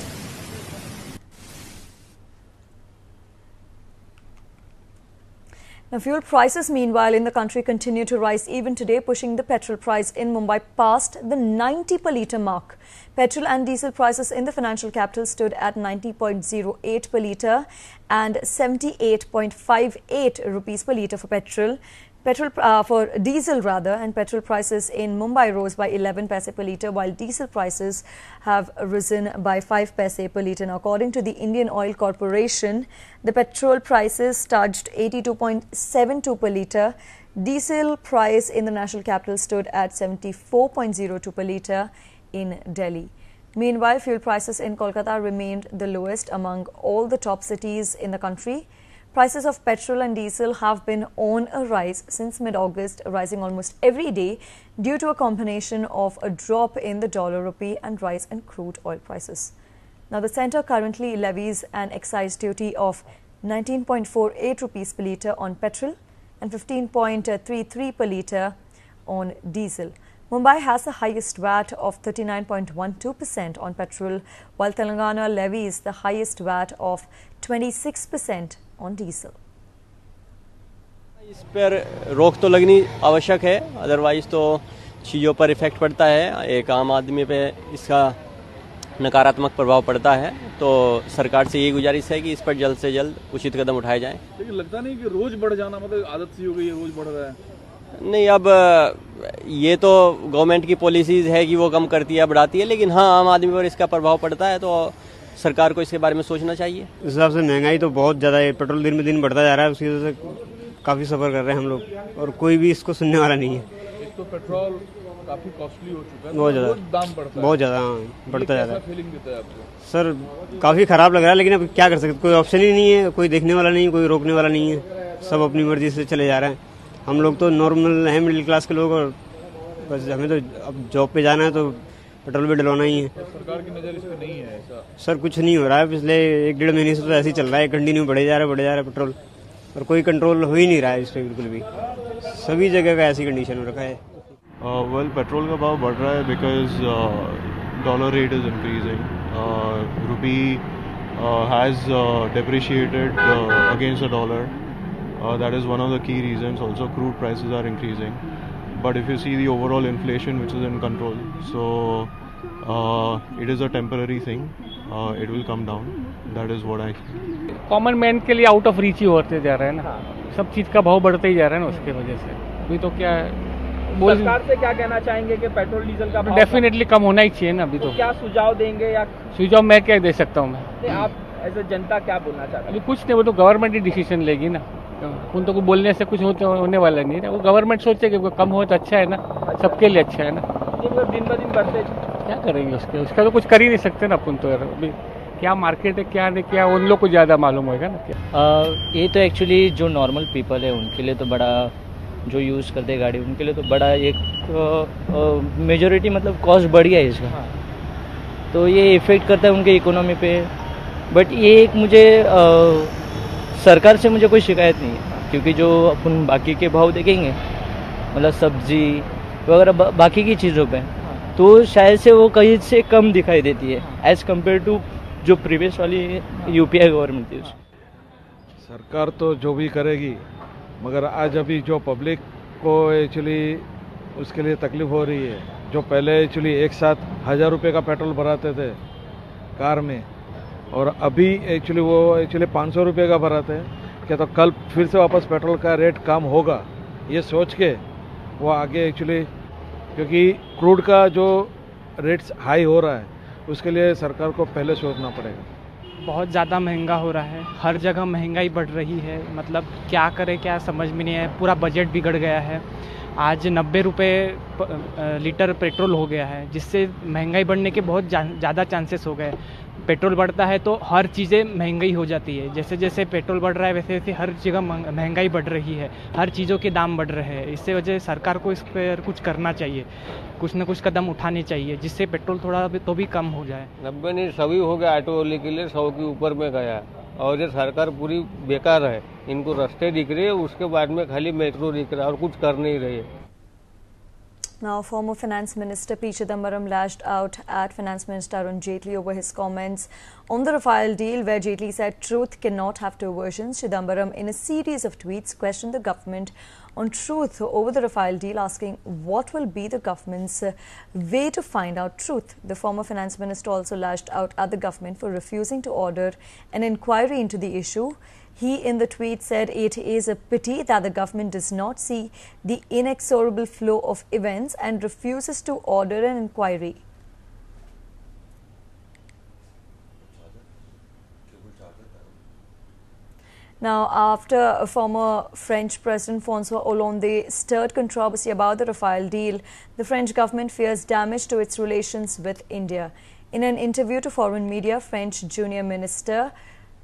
Now, fuel prices, meanwhile, in the country continue to rise even today, pushing the petrol price in Mumbai past the 90 per litre mark. Petrol and diesel prices in the financial capital stood at 90.08 per litre and 78.58 rupees per litre for petrol. For diesel and petrol prices in Mumbai rose by 11 paise per litre, while diesel prices have risen by 5 paise per litre. Now, according to the Indian Oil Corporation, the petrol prices touched 82.72 per litre. Diesel price in the national capital stood at 74.02 per litre in Delhi. Meanwhile, fuel prices in Kolkata remained the lowest among all the top cities in the country, Prices of petrol and diesel have been on a rise since mid-August, rising almost every day due to a combination of a drop in the dollar-rupee and rise in crude oil prices. Now, the centre currently levies an excise duty of 19.48 rupees per litre on petrol and 15.33 per litre on diesel. Mumbai has the highest VAT of 39.12% on petrol, while Telangana levies the highest VAT of 26% on diesel. इस पर रोक तो लगनी आवश्यक है, otherwise तो चीज़ों पर इफेक्ट पड़ता है, एक आम आदमी पे इसका नकारात्मक प्रभाव पड़ता है। तो सरकार से ये गुजारिश है कि इस पर जल्द से जल्द उचित कदम उठाए जाएं। लेकिन लगता नहीं कि रोज बढ़ जाना, मतलब आदत सी हो गई है, रोज बढ़ रहा है। नहीं, अब ये तो गवर्नमेंट की पॉलिसीज है कि वो कम करती है, बढ़ाती है, लेकिन हाँ, आम आदमी पर इसका प्रभाव पड़ता है, तो सरकार को इसके बारे में सोचना चाहिए। इस हिसाब से महंगाई तो बहुत ज़्यादा है, पेट्रोल दिन में दिन बढ़ता जा रहा है, उसकी वजह से काफ़ी सफ़र कर रहे हैं हम लोग, और कोई भी इसको सुनने वाला नहीं है। एक तो पेट्रोल काफी कॉस्टली हो चुका है, बहुत ज़्यादा दाम बढ़ता है, बहुत ज़्यादा बढ़ता जा रहा है। फीलिंग देता है आपको? सर काफ़ी ख़राब लग रहा है, लेकिन अब क्या कर सकते, कोई ऑप्शन ही नहीं है, कोई देखने वाला नहीं, कोई रोकने वाला नहीं है, सब अपनी मर्जी से चले जा रहे हैं। हम लोग तो नॉर्मल हैं, मिडिल क्लास के लोग, और बस हमें तो अब जॉब पे जाना है तो पेट्रोल भी डलवाना ही है। सरकार की नज़र इस पर नहीं है ऐसा? सर कुछ नहीं हो रहा है, पिछले 1-1.5 महीने से तो ऐसे ही चल रहा है, कंटिन्यू बढ़े जा रहा है पेट्रोल, और कोई कंट्रोल हो ही नहीं रहा है इस पर बिल्कुल भी, सभी जगह का ऐसी कंडीशन हो रखा है। वेल पेट्रोल का भाव बढ़ रहा है because dollar rate is increasing, rupee has depreciated against the dollar. That is one of the key reasons. Also, crude prices are increasing. But if you see the overall inflation, which is in control, so it is a temporary thing. It will come down. That is what I think. Common man के लिए out of reach ही होते जा रहे हैं ना, सब चीज़ का भाव बढ़ते ही जा रहा है ना, उसके वजह से अभी तो क्या सरकार से क्या कहना चाहेंगे कि पेट्रोल डीजल का भाव डेफिनेटली कम होना ही चाहिए ना। अभी तो क्या सुझाव देंगे, या सुझाव मैं क्या दे सकता हूँ? मैं आप एज ए जनता क्या बोलना चाहते हैं? अभी कुछ नहीं, वो तो गवर्नमेंट ही डिसीजन लेगी ना, उन तो बोलने से कुछ होने वाला नहीं है। वो गवर्नमेंट सोचे कि कम हो तो अच्छा है ना, सबके लिए अच्छा है ना। दिन ब दिन बढ़ते क्या करेंगे उसका तो कुछ कर ही नहीं सकते ना अपन तो। अभी क्या मार्केट है क्या नहीं, क्या उन लोग को ज़्यादा मालूम होगा ना क्या। ये तो एक्चुअली जो नॉर्मल पीपल है उनके लिए तो बड़ा, जो यूज़ करते हैं गाड़ी उनके लिए तो बड़ा एक मेजॉरिटी मतलब कॉस्ट बढ़ गया है इसका, तो ये इफ़ेक्ट करता है उनके इकोनॉमी पे। बट ये एक मुझे सरकार से मुझे कोई शिकायत नहीं है, क्योंकि जो अपन बाकी के भाव देखेंगे मतलब सब्जी वगैरह बाकी की चीज़ों पे, तो शायद से वो कहीं से कम दिखाई देती है एज़ कम्पेयर टू जो प्रीवियस वाली यूपीआई गवर्नमेंट थी। सरकार तो जो भी करेगी, मगर आज अभी जो पब्लिक को एक्चुअली उसके लिए तकलीफ हो रही है, जो पहले एक्चुअली एक साथ 1000 रुपये का पेट्रोल भराते थे कार में, और अभी एक्चुअली वो 500 रुपये का भराते हैं, क्या तो कल फिर से वापस पेट्रोल का रेट कम होगा, ये सोच के वो आगे एक्चुअली, क्योंकि क्रूड का जो रेट्स हाई हो रहा है उसके लिए सरकार को पहले सोचना पड़ेगा। बहुत ज़्यादा महंगा हो रहा है, हर जगह महंगाई बढ़ रही है, मतलब क्या करे क्या समझ में नहीं है, पूरा बजट बिगड़ गया है। आज 90 रुपये लीटर पेट्रोल हो गया है, जिससे महंगाई बढ़ने के बहुत ज़्यादा चांसेस हो गए। पेट्रोल बढ़ता है तो हर चीज़ें महंगाई हो जाती है, जैसे जैसे पेट्रोल बढ़ रहा है वैसे वैसे हर जगह महंगाई बढ़ रही है, हर चीज़ों के दाम बढ़ रहे हैं। इससे वजह सरकार को इस पर कुछ करना चाहिए, कुछ न कुछ कदम उठाने चाहिए, जिससे पेट्रोल थोड़ा तो भी कम हो जाए। 90 नहीं, सभी हो गया, ऑटो वाले के लिए 100 के ऊपर में गया, और ये सरकार पूरी बेकार है। इनको रास्ते दिख रहे हैं, उसके बाद में खाली मेट्रो दिख रहा है और कुछ कर नहीं रही है। Now, former Finance Minister P. Chidambaram lashed out at Finance Minister Arun Jaitley over his comments on the Rafale deal, where Jaitley said truth cannot have two versions. Chidambaram, in a series of tweets, questioned the government on truth over the Rafale deal, asking what will be the government's way to find out truth. The former Finance Minister also lashed out at the government for refusing to order an inquiry into the issue. He, in the tweet, said it is a pity that the government does not see the inexorable flow of events and refuses to order an inquiry. Now, after former French President François Hollande stirred controversy about the Rafale deal, the French government fears damage to its relations with India. In an interview to foreign media, French junior minister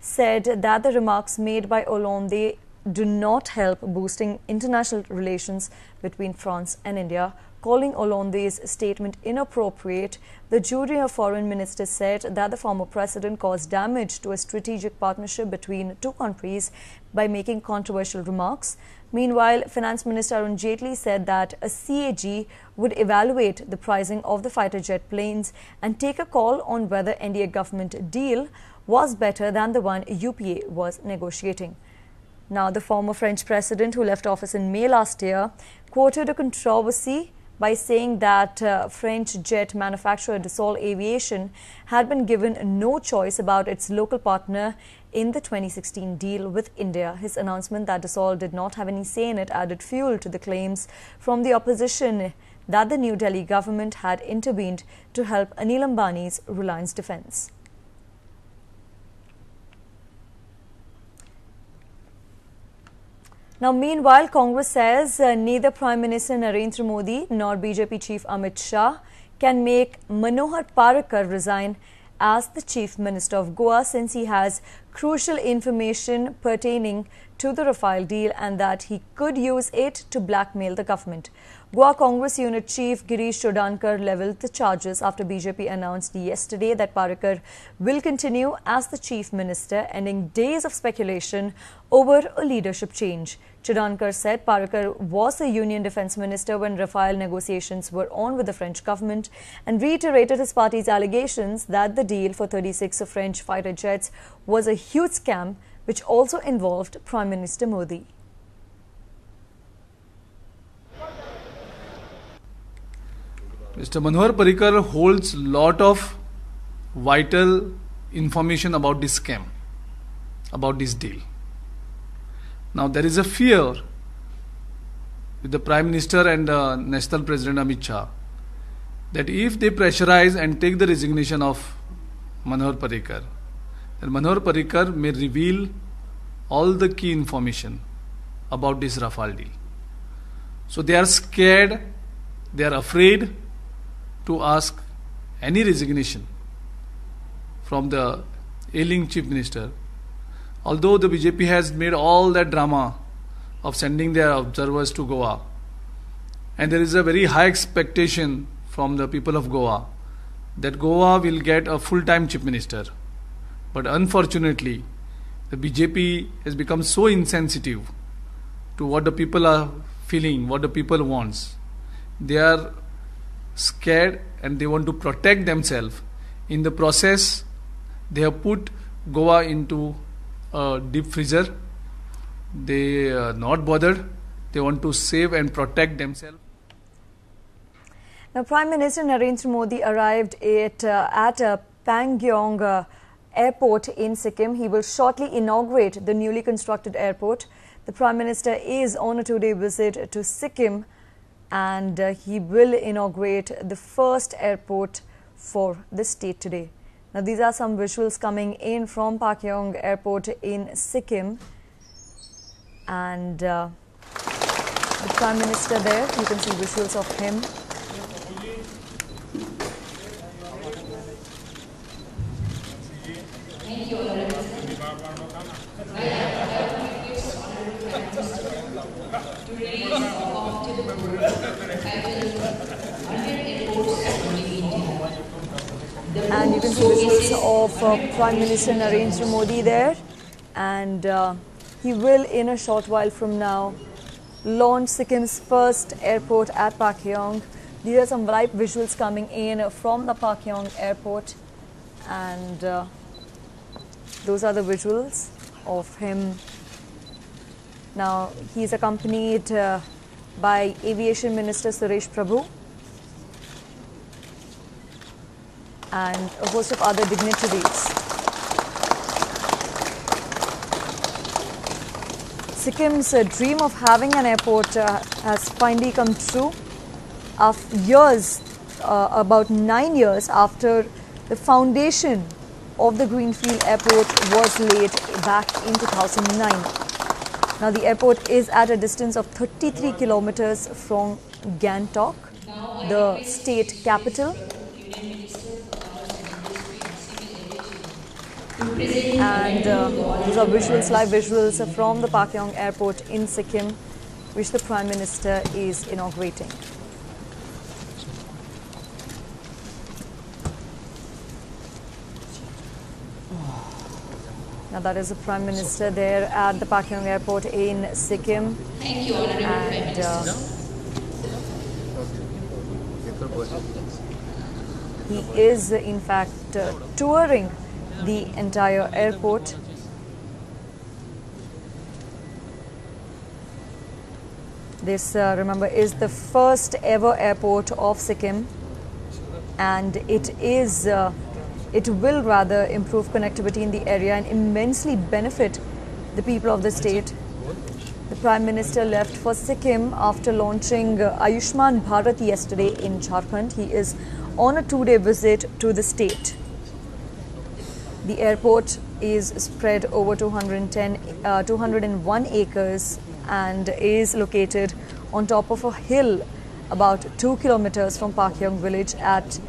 said that the remarks made by Hollande do not help boosting international relations between France and India. Calling Hollande's statement inappropriate, the jury of foreign ministers said that the former president caused damage to a strategic partnership between two countries by making controversial remarks. Meanwhile, Finance Minister Arun Jaitley said that a CAG would evaluate the pricing of the fighter jet planes and take a call on whether NDA government deal was better than the one UPA was negotiating. Now, the former French president, who left office in May last year, quoted a controversy by saying that French jet manufacturer Dassault Aviation had been given no choice about its local partner in the 2016 deal with India. His announcement that Dassault did not have any say in it added fuel to the claims from the opposition that the New Delhi government had intervened to help Anil Ambani's Reliance Defence. Now, meanwhile, Congress says neither Prime Minister Narendra Modi nor BJP Chief Amit Shah can make Manohar Parrikar resign as the Chief Minister of Goa, since he has crucial information pertaining to the Rafale deal and that he could use it to blackmail the government. Goa Congress Unit Chief Girish Chodankar levelled the charges after BJP announced yesterday that Parrikar will continue as the Chief Minister, ending days of speculation over a leadership change. Chodankar said Parrikar was the Union Defence Minister when Rafale negotiations were on with the French government and reiterated his party's allegations that the deal for 36 French fighter jets was a huge scam which also involved Prime Minister Modi. Mr. Manohar Parrikar holds a lot of vital information about this scam, about this deal. Now there is a fear with the Prime Minister and National President Amit Shah that if they pressurize and take the resignation of Manohar Parrikar, then Manohar Parrikar may reveal all the key information about this Rafale deal. So they are scared, they are afraid to ask any resignation from the ailing Chief Minister. Although the BJP has made all that drama of sending their observers to Goa, and there is a very high expectation from the people of Goa that Goa will get a full-time Chief Minister. But unfortunately, the BJP has become so insensitive to what the people are feeling, what the people wants. They are scared and they want to protect themselves. In the process, they have put Goa into a deep freezer. They are not bothered. They want to save and protect themselves. Now, Prime Minister Narendra Modi arrived at Pangyong Airport in Sikkim. He will shortly inaugurate the newly constructed airport. The Prime Minister is on a two-day visit to Sikkim, and he will inaugurate the first airport for the state today. Now, these are some visuals coming in from Pakyong Airport in Sikkim, and the Prime Minister there, you can see visuals of him. And you can see visuals of Prime Minister Narendra Modi there, and he will in a short while from now launch Sikkim's first airport at Pakyong. These are some live visuals coming in from the Pakyong airport, and those are the visuals of him. Now he is accompanied by Aviation Minister Suresh Prabhu and a host of other dignitaries. Sikkim's dream of having an airport has finally come true after years, about 9 years after the foundation of the Greenfield Airport was laid back in 2009. Now the airport is at a distance of 33 kilometers from Gangtok, the state capital. And these are visuals, live visuals from the Pakyong airport in Sikkim, which the Prime Minister is inaugurating. Now that is the Prime Minister there at the Pakyong airport in Sikkim. Thank you, And he is in fact touring the entire airport. This, remember, is the first ever airport of Sikkim, and it will rather improve connectivity in the area and immensely benefit the people of the state. The Prime Minister left for Sikkim after launching Ayushman Bharat yesterday in Jharkhand. He is on a 2-day visit to the state. The airport is spread over 201 acres and is located on top of a hill about 2 kilometers from Pakyong village at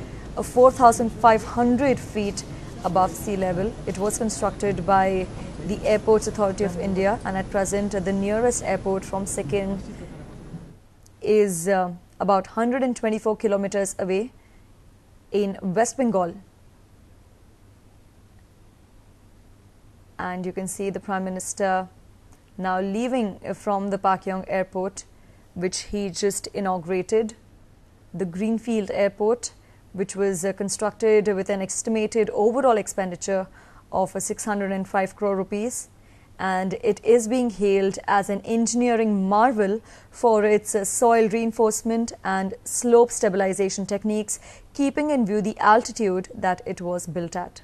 4,500 feet above sea level. It was constructed by the Airports Authority of India, and at present the nearest airport from Sikkim is about 124 kilometers away in West Bengal. And you can see the Prime Minister now leaving from the Pakyong airport, which he just inaugurated, the Greenfield airport, which was constructed with an estimated overall expenditure of 605 crore rupees, and it is being hailed as an engineering marvel for its soil reinforcement and slope stabilization techniques, keeping in view the altitude that it was built at.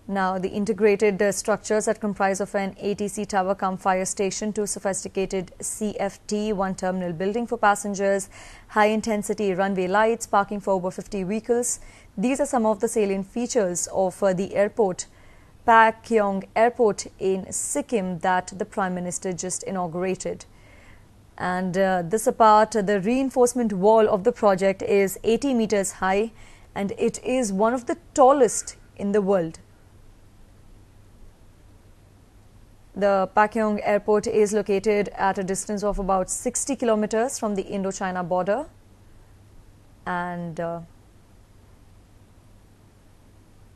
Now, the integrated structures that comprise of an ATC tower cum fire station, 2 sophisticated CFT, 1 terminal building for passengers, high-intensity runway lights, parking for over 50 vehicles. These are some of the salient features of the airport, Pakyong Airport in Sikkim, that the Prime Minister just inaugurated. And this apart, the reinforcement wall of the project is 80 meters high, and it is one of the tallest in the world. The Pakyong airport is located at a distance of about 60 kilometers from the Indo-China border, and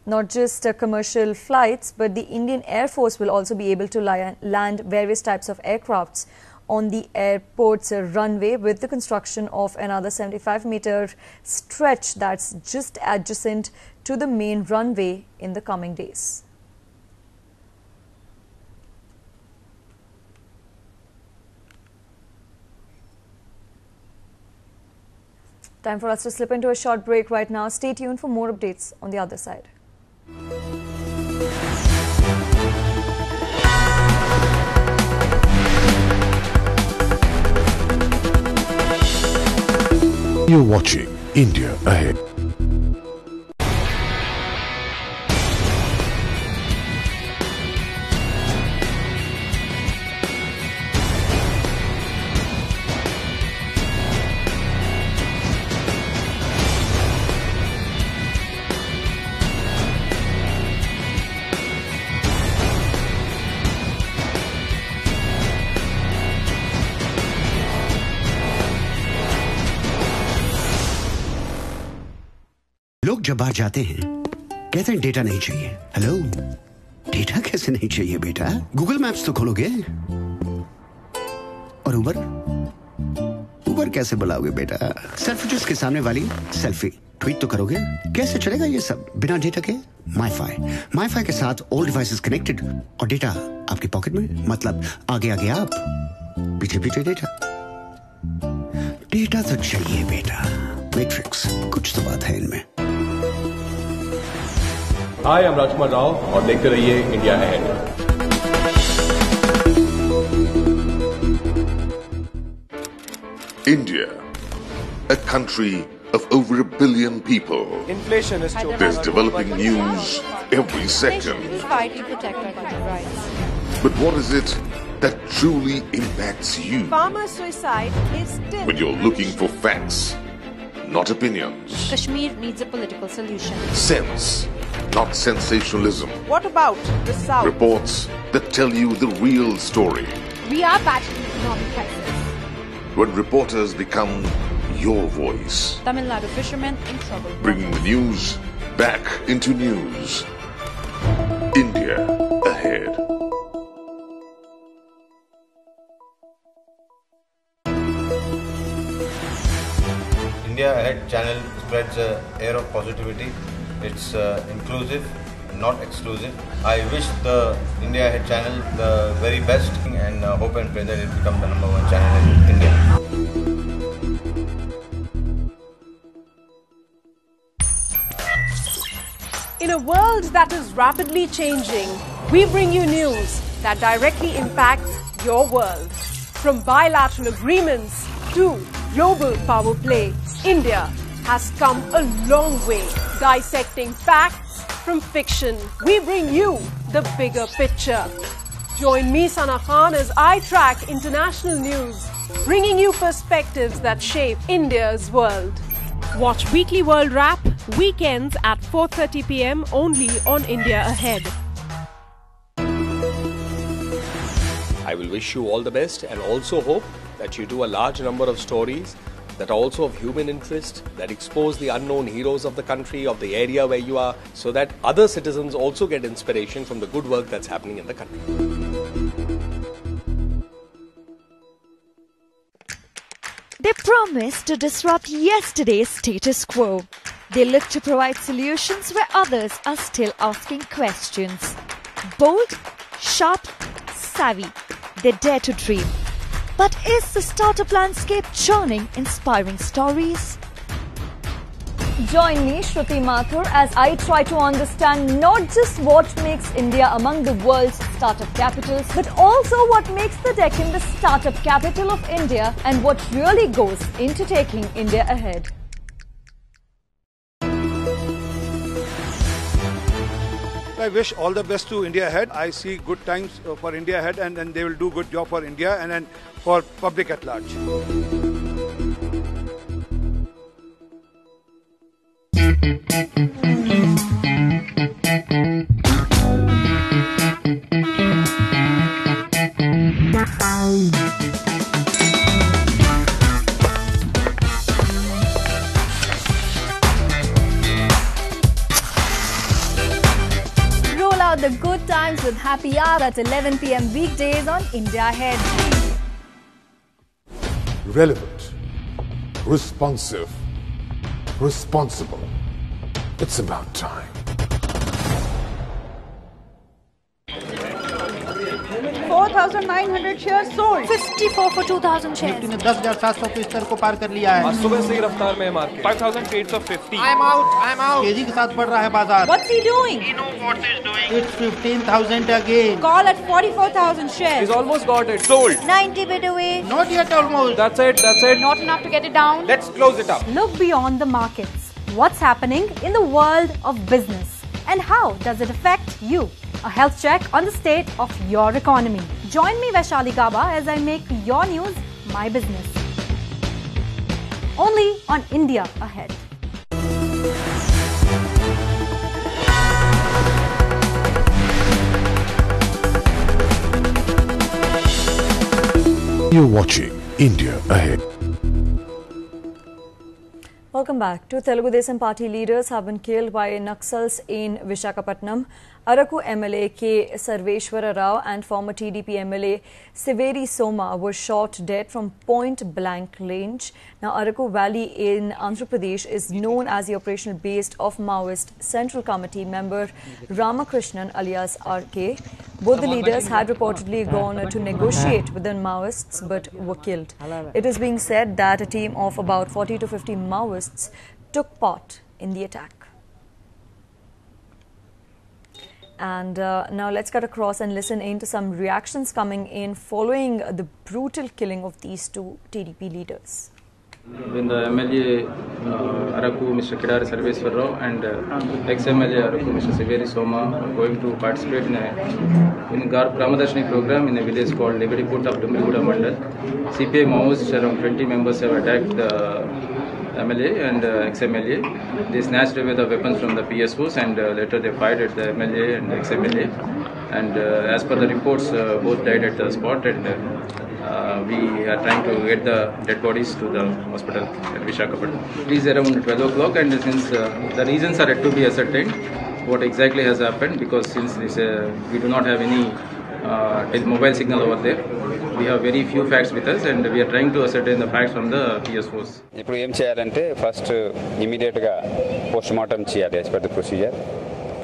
not just commercial flights, but the Indian Air Force will also be able to land various types of aircrafts on the airport's runway, with the construction of another 75-meter stretch that's just adjacent to the main runway in the coming days. Time for us to slip into a short break right now. Stay tuned for more updates on the other side. You're watching India Ahead. लोग जब बाहर जाते हैं कहते हैं data नहीं चाहिए। Hello, data कैसे नहीं चाहिए बेटा? गूगल मैप्स तो खोलोगे। और उबर कैसे बुलाओगे बेटा? सेल्फिश के सामने वाली सेल्फी ट्वीट तो करोगे। कैसे चलेगा ये सब बिना डेटा के? माईफाई के साथ ऑल डिवाइसेस कनेक्टेड और डेटा आपकी पॉकेट में, मतलब आगे आगे आप, पीछे पीछे डेटा। डेटा तो चाहिए बेटा। मैट्रिक्स, कुछ तो बात है इनमें। हाय, I'm राजकुमार राव और देखते रहिए India ahead. India, a country of over 1 billion people. Inflation is choking. There's developing news every second. Fight to protect our human rights. But what is it that truly impacts you? Farmer suicide is still. When you're looking for facts, not opinions. Kashmir needs a political solution. Sense, not sensationalism. What about the South? Reports that tell you the real story. We are battling economic crisis. When reporters become your voice. Tamil Nadu fishermen in trouble. Bringing the news back into news. India Ahead. India Ahead channel spreads an air of positivity. It's inclusive, not exclusive. I wish the India Ahead channel the very best and hope and pray that it becomes the #1 channel in India. In a world that is rapidly changing, we bring you news that directly impacts your world. From bilateral agreements to global power play, India has come a long way. Dissecting facts from fiction, we bring you the bigger picture. Join me, Sana Khan, as I track international news, bringing you perspectives that shape India's world. Watch Weekly World Wrap weekends at 4:30 p.m. only on India Ahead. I will wish you all the best and also hope that you do a large number of stories that are also of human interest, that expose the unknown heroes of the country, of the area where you are, so that other citizens also get inspiration from the good work that's happening in the country. They promise to disrupt yesterday's status quo. They look to provide solutions where others are still asking questions. Bold, sharp, savvy. They dare to dream. But is the startup landscape churning inspiring stories? Join me, Shruti Mathur, as I try to understand not just what makes India among the world's startup capitals, but also what makes the Deccan the startup capital of India and what really goes into taking India ahead. I wish all the best to India Ahead. I see good times for India Ahead and they will do good job for India and for public at large. Roll out the good times with Happy Hour at 11 p.m. weekdays on India Ahead. Relevant, responsive, responsible. It's about time. 4,900 shares sold. 54 for 2,000 shares. Nifty ने 10,700 के स्तर को पार कर लिया है। आज सुबह से ही रफ्तार में है मार्केट। 5,850। I'm out. तेजी के साथ बढ़ रहा है बाजार। What's he doing? You know what he's doing? It's 15,000 again. Call at 44,000 shares. He's almost got it. Sold. 90 bid away. Not yet almost. That's it. Not enough to get it down. Let's close it up. Look beyond the markets. What's happening in the world of business? And how does it affect you? A health check on the state of your economy. Join me, Vaishali Gaba, as I make your news my business. Only on India Ahead. You're watching India Ahead. Welcome back. Two Telugu Desam party leaders have been killed by Naxals in Visakhapatnam. Araku MLA K. Sarveshwara Rao and former TDP MLA Siveri Soma were shot dead from point-blank range. Now, Araku Valley in Andhra Pradesh is known as the operational base of Maoist Central Committee member Ramakrishnan alias RK. Both the leaders had reportedly gone to negotiate with the Maoists but were killed. It is being said that a team of about 40 to 50 Maoists took part in the attack. And now let's cut across and listen in to some reactions coming in following the brutal killing of these two TDP leaders. When the MLA Araku, Mr. Kidari Sarveshwara Rao and ex-MLA Araku, Mr. Siveri Soma are going to participate in a Gramadashini program in a village called Legadiput of Dumbriguda Mandal. CPI Maoists, around 20 members have attacked the MLA and ex-MLA. They snatched away the weapons from the PSOs and later they fired at the MLA and ex-MLA. And as per the reports, both died at the spot, and we are trying to get the dead bodies to the hospital at Visakhapatnam. It is around 12 o'clock, and since the reasons are yet to be ascertained, what exactly has happened, because since this, we do not have any mobile signal over there, we have very few facts with us, and we are trying to ascertain the facts from the PSOs. ఇప్పుడు ఏం చేయాలంటే first ఇమీడియట్గా post mortem చేయాలి as per the procedure.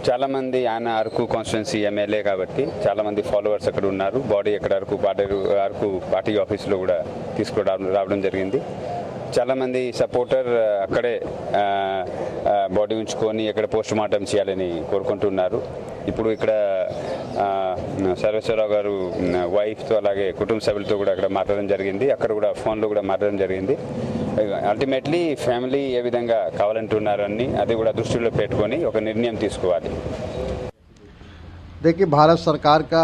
చాలామంది ఆయన Araku constituency MLA కాబట్టి చాలామంది followers అక్కడ ఉన్నారు. బాడీ ఎక్కడ అరకు పార్టీ ఆఫీస్లో కూడా రావడం జరిగింది. చాలామంది సపోర్టర్ అక్కడే బాడీ ఉంచుకొని ఇక్కడ పోస్ట్ మార్టం చేయాలని కోరుకుంటున్నారు. ఇప్పుడు ఇక్కడ సర్వేశ్వరరావు గారు వైఫ్తో అలాగే కుటుంబ సభ్యులతో కూడా అక్కడ మాట్లాడడం జరిగింది. అక్కడ కూడా ఫోన్లో కూడా మాట్లాడడం జరిగింది. అల్టిమేట్లీ ఫ్యామిలీ ఏ విధంగా కావాలంటున్నారని అది కూడా దృష్టిలో పెట్టుకొని ఒక నిర్ణయం తీసుకోవాలి. देखिए, भारत सरकार का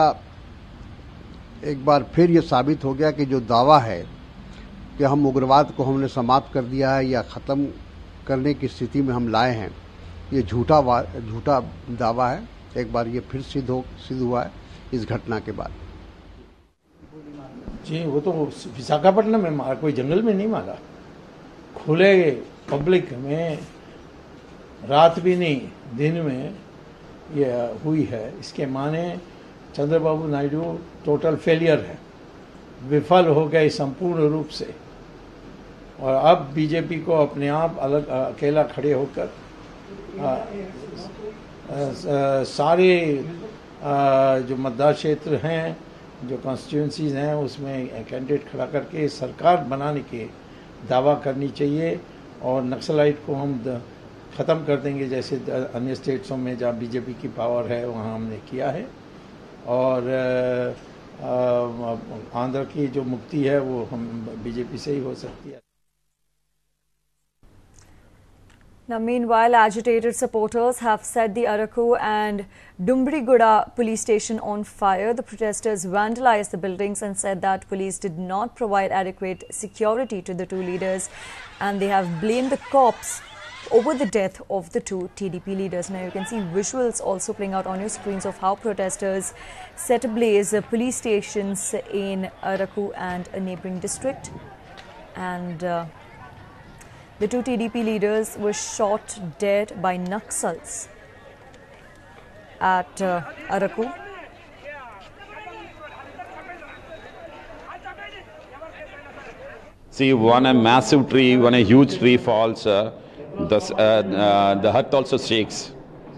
एक बार फिर ये साबित हो गया कि जो दावा है कि हम उग्रवाद को हमने समाप्त कर दिया है या ख़त्म करने की स्थिति में हम लाए हैं, ये झूठा दावा है. एक बार ये फिर सिद्ध हुआ है इस घटना के बाद. जी, वो तो विशाखापट्टनम में मारा, कोई जंगल में नहीं मारा, खुले पब्लिक में, रात भी नहीं दिन में ये हुई है. इसके माने चंद्रबाबू नायडू टोटल फेलियर है, विफल हो गए संपूर्ण रूप से. और अब बीजेपी को अपने आप अलग अकेला खड़े होकर सारे जो मतदार क्षेत्र हैं, जो कॉन्स्टिट्यूंसीज हैं, उसमें कैंडिडेट खड़ा करके सरकार बनाने के दावा करनी चाहिए. और नक्सलाइट को हम ख़त्म कर देंगे, जैसे अन्य स्टेट्सों में जहाँ बीजेपी की पावर है वहाँ हमने किया है. और आंध्र की जो मुक्ति है वो हम बीजेपी से ही हो सकती है. Now, meanwhile, agitated supporters have set the Araku and Dumbriguda police station on fire. The protesters vandalized the buildings and said that police did not provide adequate security to the two leaders, and they have blamed the cops over the death of the two TDP leaders. Now, you can see visuals also playing out on your screens of how protesters set ablaze police stations in Araku and a neighbouring district. And the two TDP leaders were shot dead by Naxals at Araku. See, when a massive tree, when a huge tree falls, the hut also shakes.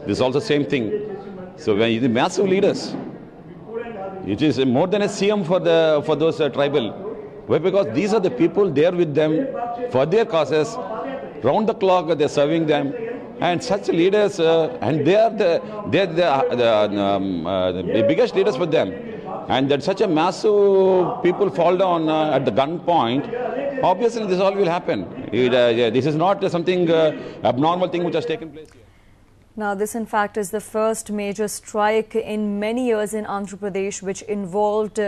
This is also same thing. So when the massive leaders, it is more than a CM for those tribal. Why? Because these are the people there with them for their causes. Round the clock they're serving them, and such leaders, and they are the biggest leaders for them. And that such a massive people fall down at the gunpoint. Obviously, this all will happen. This is not something abnormal thing which has taken place here. Now, this in fact is the first major strike in many years in Andhra Pradesh, which involved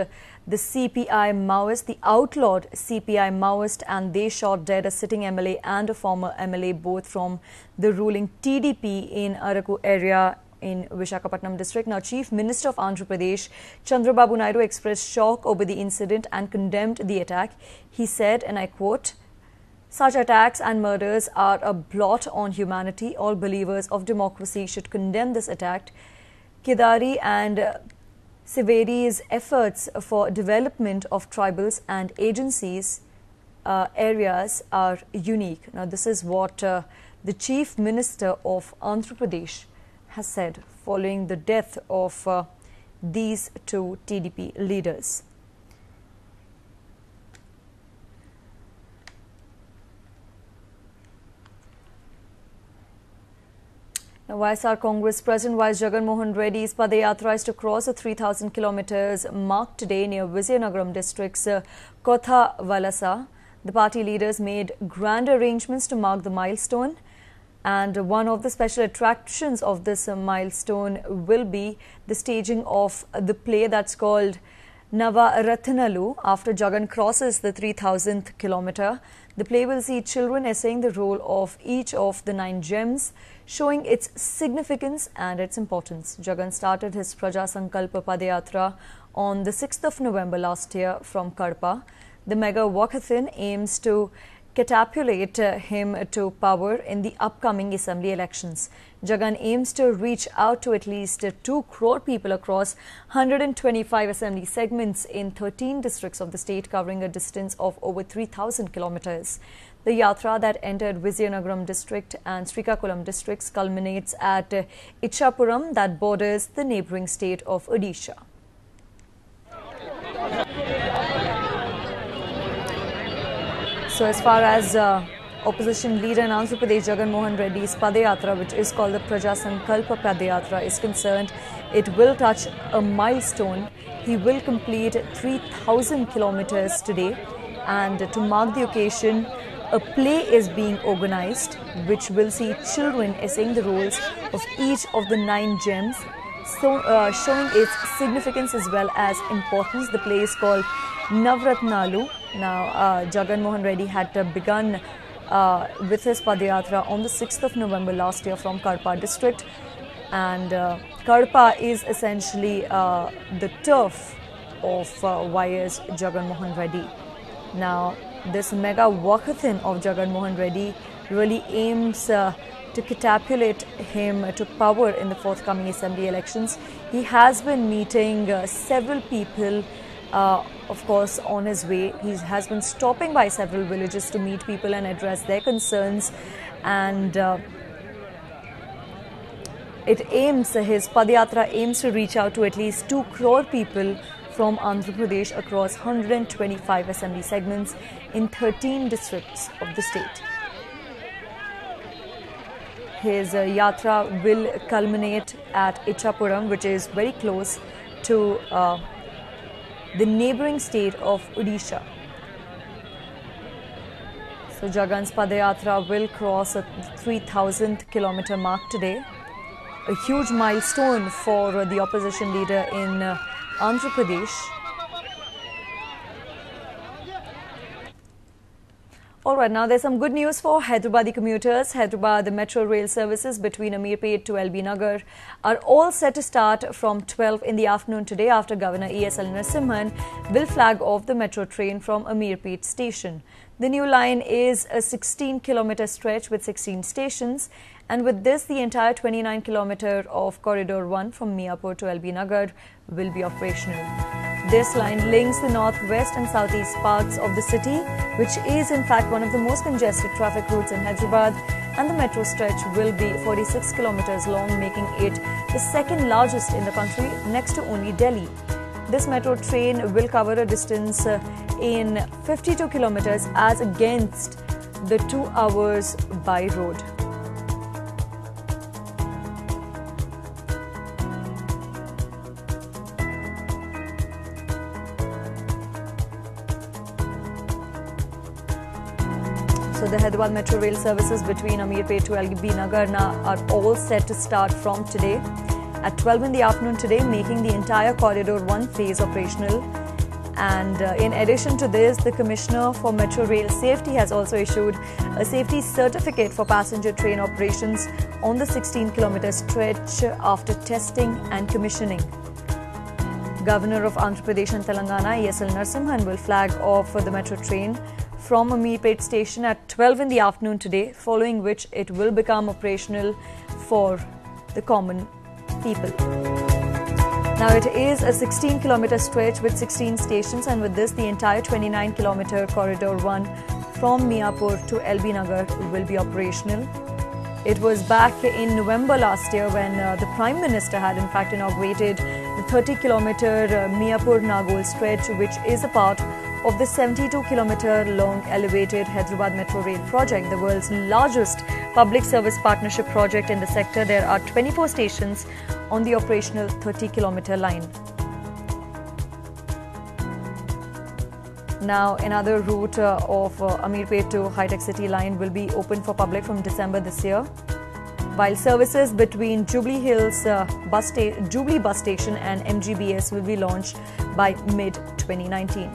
the CPI Maoist, the outlawed CPI Maoist, and they shot dead a sitting MLA and a former MLA, both from the ruling TDP in Araku area in Visakhapatnam district. Now, Chief Minister of Andhra Pradesh, Chandrababu Naidu, expressed shock over the incident and condemned the attack. He said, and I quote, "Such attacks and murders are a blot on humanity. All believers of democracy should condemn this attack. Kidari and Siveri's efforts for development of tribals and agencies areas are unique." Now, this is what the Chief Minister of Andhra Pradesh has said following the death of these two TDP leaders. Now, YSR Congress President Y. Jagan Mohan Reddy's Padayatra is to cross the 3,000 kilometers mark today near Vizianagaram district's Kotha Valasa. The party leaders made grand arrangements to mark the milestone, and one of the special attractions of this milestone will be the staging of the play that's called Nava Ratnalu after Jagan crosses the 3,000th kilometer. The play will see children essaying the role of each of the 9 gems, showing its significance and its importance. Jagan started his Praja Sankalpa Padayatra on the 6th of November last year from Kadapa. The mega walkathon aims to catapult him to power in the upcoming assembly elections. Jagan aims to reach out to at least 2 crore people across 125 assembly segments in 13 districts of the state, covering a distance of over 3,000 kilometers. The yatra that entered Vizianagaram district and Srikakulam districts culminates at Ichapuram that borders the neighbouring state of Odisha. So as far as opposition leader in Andhra Pradesh Jagan Mohan Reddy's Padayatra, which is called the Praja Sankalpa Padayatra, is concerned, it will touch a milestone. He will complete 3,000 kilometers today, and to mark the occasion, a play is being organized which will see children essaying the roles of each of the 9 gems, so showing its significance as well as importance. The play is called Navratnalu. Now, Jagan Mohan Reddy had begun with his Padayatra on the 6th of November last year from Kadapa district, and Kadapa is essentially the turf of YS Jagan Mohan Reddy. Now, this mega walkathon of Jagan Mohan Reddy really aims to catapult him to power in the forthcoming assembly elections. He has been meeting several people, of course, on his way. He has been stopping by several villages to meet people and address their concerns, and his Padayatra aims to reach out to at least 2 crore people from Andhra Pradesh across 125 assembly segments in 13 districts of the state. His yatra will culminate at Ichapuram, which is very close to the neighbouring state of Odisha. So Jagan's Padayatra will cross a 3,000 kilometer mark today, a huge milestone for the opposition leader in Andhra Pradesh. Alright, now there's some good news for Hyderabadi commuters. Hyderabad metro rail services between Amirpet to LB Nagar are all set to start from 12 in the afternoon today after Governor ESL Narasimhan will flag off the metro train from Amirpet station. The new line is a 16-kilometer stretch with 16 stations, and with this the entire 29-kilometer of Corridor 1 from Miapur to LB Nagar will be operational. This line links the northwest and southeast parts of the city, which is in fact one of the most congested traffic routes in Hyderabad, and the metro stretch will be 46 kilometers long, making it the second largest in the country next to only Delhi. This metro train will cover a distance in 52 kilometers as against the 2 hours by road. So the Hyderabad metro rail services between Amirpet to LB Nagar are all set to start from today at 12 in the afternoon today, making the entire Corridor 1 phase operational. And in addition to this, the Commissioner for Metro Rail Safety has also issued a safety certificate for passenger train operations on the 16-kilometer stretch after testing and commissioning. Governor of Andhra Pradesh and Telangana, ESL Narasimhan, will flag off the metro train from Amirpet station at 12 in the afternoon today, following which it will become operational for the common people. Now it is a 16-kilometer stretch with 16 stations, and with this the entire 29-kilometer Corridor 1 from Miapur to LB Nagar will be operational. It was back in November last year when the Prime Minister had in fact inaugurated the 30-kilometer Miapur-Nagol stretch, which is a part of the 72-kilometer long elevated Hyderabad Metro Rail project, the world's largest public service partnership project in the sector. There are 24 stations on the operational 30-kilometer line. Now, another route of Amirpet to High-Tech City line will be open for public from December this year, while services between Jubilee Hills Jubilee Bus Station and MGBS will be launched by mid-2019.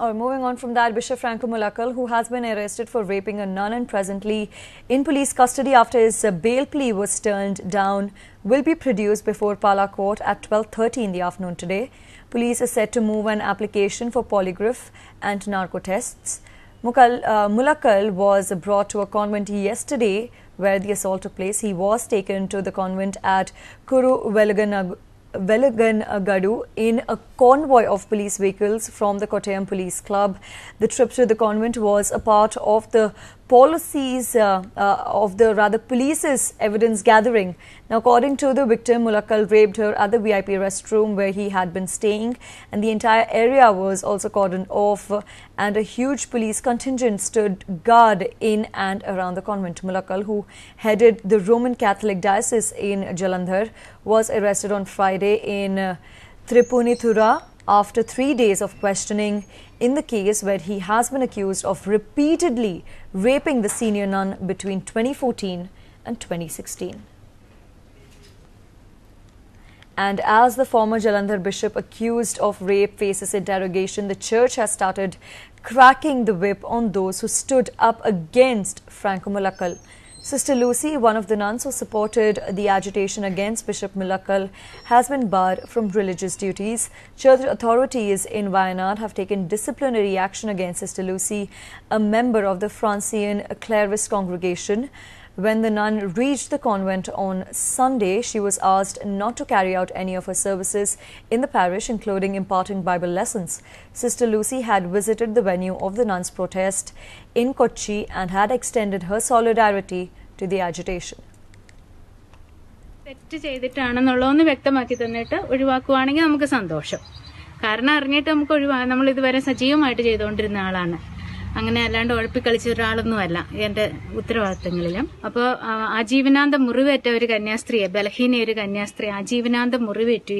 Moving on from that, Bishop Franco Mulakal, who has been arrested for raping a nun and presently in police custody after his bail plea was turned down, will be produced before Pala Court at 12:30 in the afternoon today. Police are set to move an application for polygraph and narco tests. Mulakal was brought to a convent yesterday where the assault took place. He was taken to the convent at Kuru Velaganagadu in a convoy of police vehicles from the Kottayam Police Club. The trip to the convent was a part of the policies police's evidence gathering. Now, according to the victim, Mulakal raped her at the VIP restroom where he had been staying, and the entire area was also cordoned off, and a huge police contingent stood guard in and around the convent. Mulakal, who headed the Roman Catholic Diocese in Jalandhar, was arrested on Friday in Tripunithura after 3 days of questioning in the case where he has been accused of repeatedly raping the senior nun between 2014 and 2016. And as the former Jalandhar bishop accused of rape faces interrogation, the church has started cracking the whip on those who stood up against Franco Mulakal. Sister Lucy, one of the nuns who supported the agitation against Bishop Mulakal, has been barred from religious duties. Church authorities in Wayanad have taken disciplinary action against Sister Lucy, a member of the Francian Clairvest congregation. When the nun reached the convent on Sunday, she was asked not to carry out any of her services in the parish, including imparting Bible lessons. Sister Lucy had visited the venue of the nuns' protest in Kochi and had extended her solidarity to the agitation. തെറ്റ് ചെയ്തിട്ടാണെന്നുള്ളതൊന്ന് വ്യക്തമാക്കി തന്നിട്ട് ഒഴിവാക്കുവാണെങ്കിൽ നമുക്ക് സന്തോഷം. കാരണം അറിഞ്ഞിട്ട് നമുക്ക് നമ്മൾ ഇതുവരെ സജീവമായിട്ട് ചെയ്തുകൊണ്ടിരുന്ന ആളാണ്. അങ്ങനെ അല്ലാണ്ട് ഉഴപ്പിക്കളിച്ച ഒരാളൊന്നുമല്ല എന്റെ ഉത്തരവാദിത്തങ്ങളിലും. അപ്പോൾ ആജീവനാന്ത മുറിവേറ്റ ഒരു കന്യാസ്ത്രീയെ, ബലഹീന ഒരു കന്യാസ്ത്രീ ആജീവനാന്ത മുറിവേറ്റു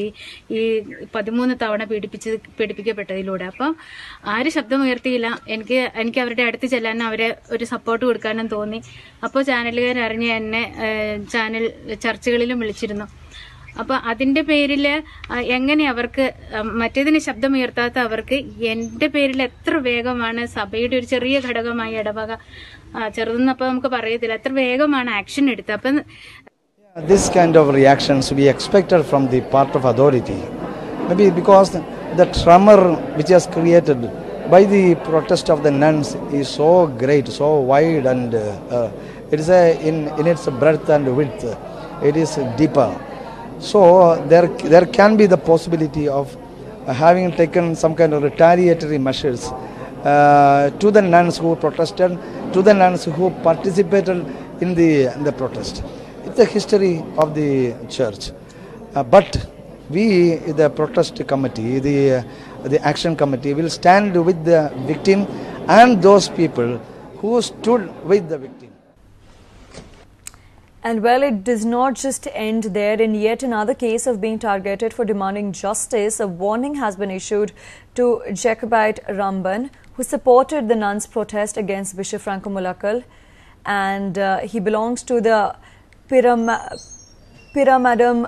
ഈ 13 തവണ പീഡിപ്പിക്കപ്പെട്ടതിലൂടെ. അപ്പം ആര് ശബ്ദമുയർത്തിയില്ല. എനിക്ക് അവരുടെ അടുത്ത് ചെല്ലാനും അവരെ ഒരു സപ്പോർട്ട് കൊടുക്കാനും തോന്നി. അപ്പോൾ ചാനലുകാരറിഞ്ഞ് എന്നെ ചാനൽ ചർച്ചകളിലും വിളിച്ചിരുന്നു. അപ്പോൾ അതിന്റെ പേരിൽ എങ്ങനെ അവർക്ക് മറ്റേതിന് ശബ്ദമുയർത്താത്ത അവർക്ക് എന്റെ പേരിൽ എത്ര വേഗമാണ് സഭയുടെ ഒരു ചെറിയ ഘടകമായി ഇടവക ചെറുതെന്നപ്പോൾ നമുക്ക് പറയത്തില്ല, എത്ര വേഗമാണ് ആക്ഷൻ എടുത്തത്. അപ്പം this kind of reactions we expected from the part of authority, maybe because the tremor which is created by the protest of the nuns is so great, so wide, and it is in its breadth and width, it is deeper. So there can be the possibility of having taken some kind of retaliatory measures to the nuns who protested, to the nuns who participated in the protest. It's the history of the church. But we, the protest committee, the action committee, will stand with the victim and those people who stood with the victim. And well, it does not just end there. In yet another case of being targeted for demanding justice, a warning has been issued to Jacobite Ramban, who supported the nuns' protest against Bishop Franco Mulakal, and he belongs to the Pyramadam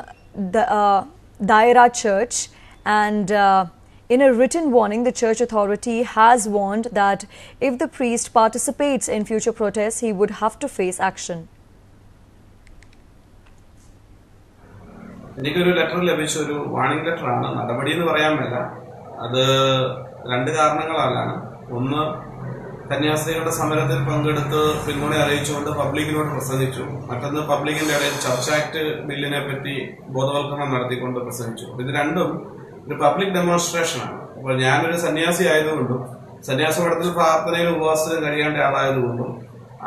Daira Church. And in a written warning, the church authority has warned that if the priest participates in future protests, he would have to face action. എനിക്കൊരു letter ലഭിച്ച ഒരു warning ലെറ്ററാണ്. നടപടി എന്ന് പറയാൻ മേല. അത് 2 കാരണങ്ങളാലാണ്. ഒന്ന്, കന്യാസ്ത്രീകളുടെ സമരത്തിൽ പങ്കെടുത്ത് പിന്തുണ അറിയിച്ചുകൊണ്ട് പബ്ലിക്കിനോട് പ്രസംഗിച്ചു. മറ്റൊന്ന്, പബ്ലിക്കിന്റെ ഇടയിൽ ചർച്ച് ആക്ട് ബില്ലിനെ പറ്റി ബോധവൽക്കരണം നടത്തിക്കൊണ്ട് പ്രസംഗിച്ചു. ഇത് രണ്ടും ഒരു പബ്ലിക് ഡെമോൺസ്ട്രേഷനാണ്. അപ്പോൾ ഞാനൊരു സന്യാസി ആയതുകൊണ്ടും സന്യാസ മഠത്തിൽ പ്രാർത്ഥനയിൽ ഉപവാസത്തിൽ കഴിയേണ്ട ആളായതുകൊണ്ടും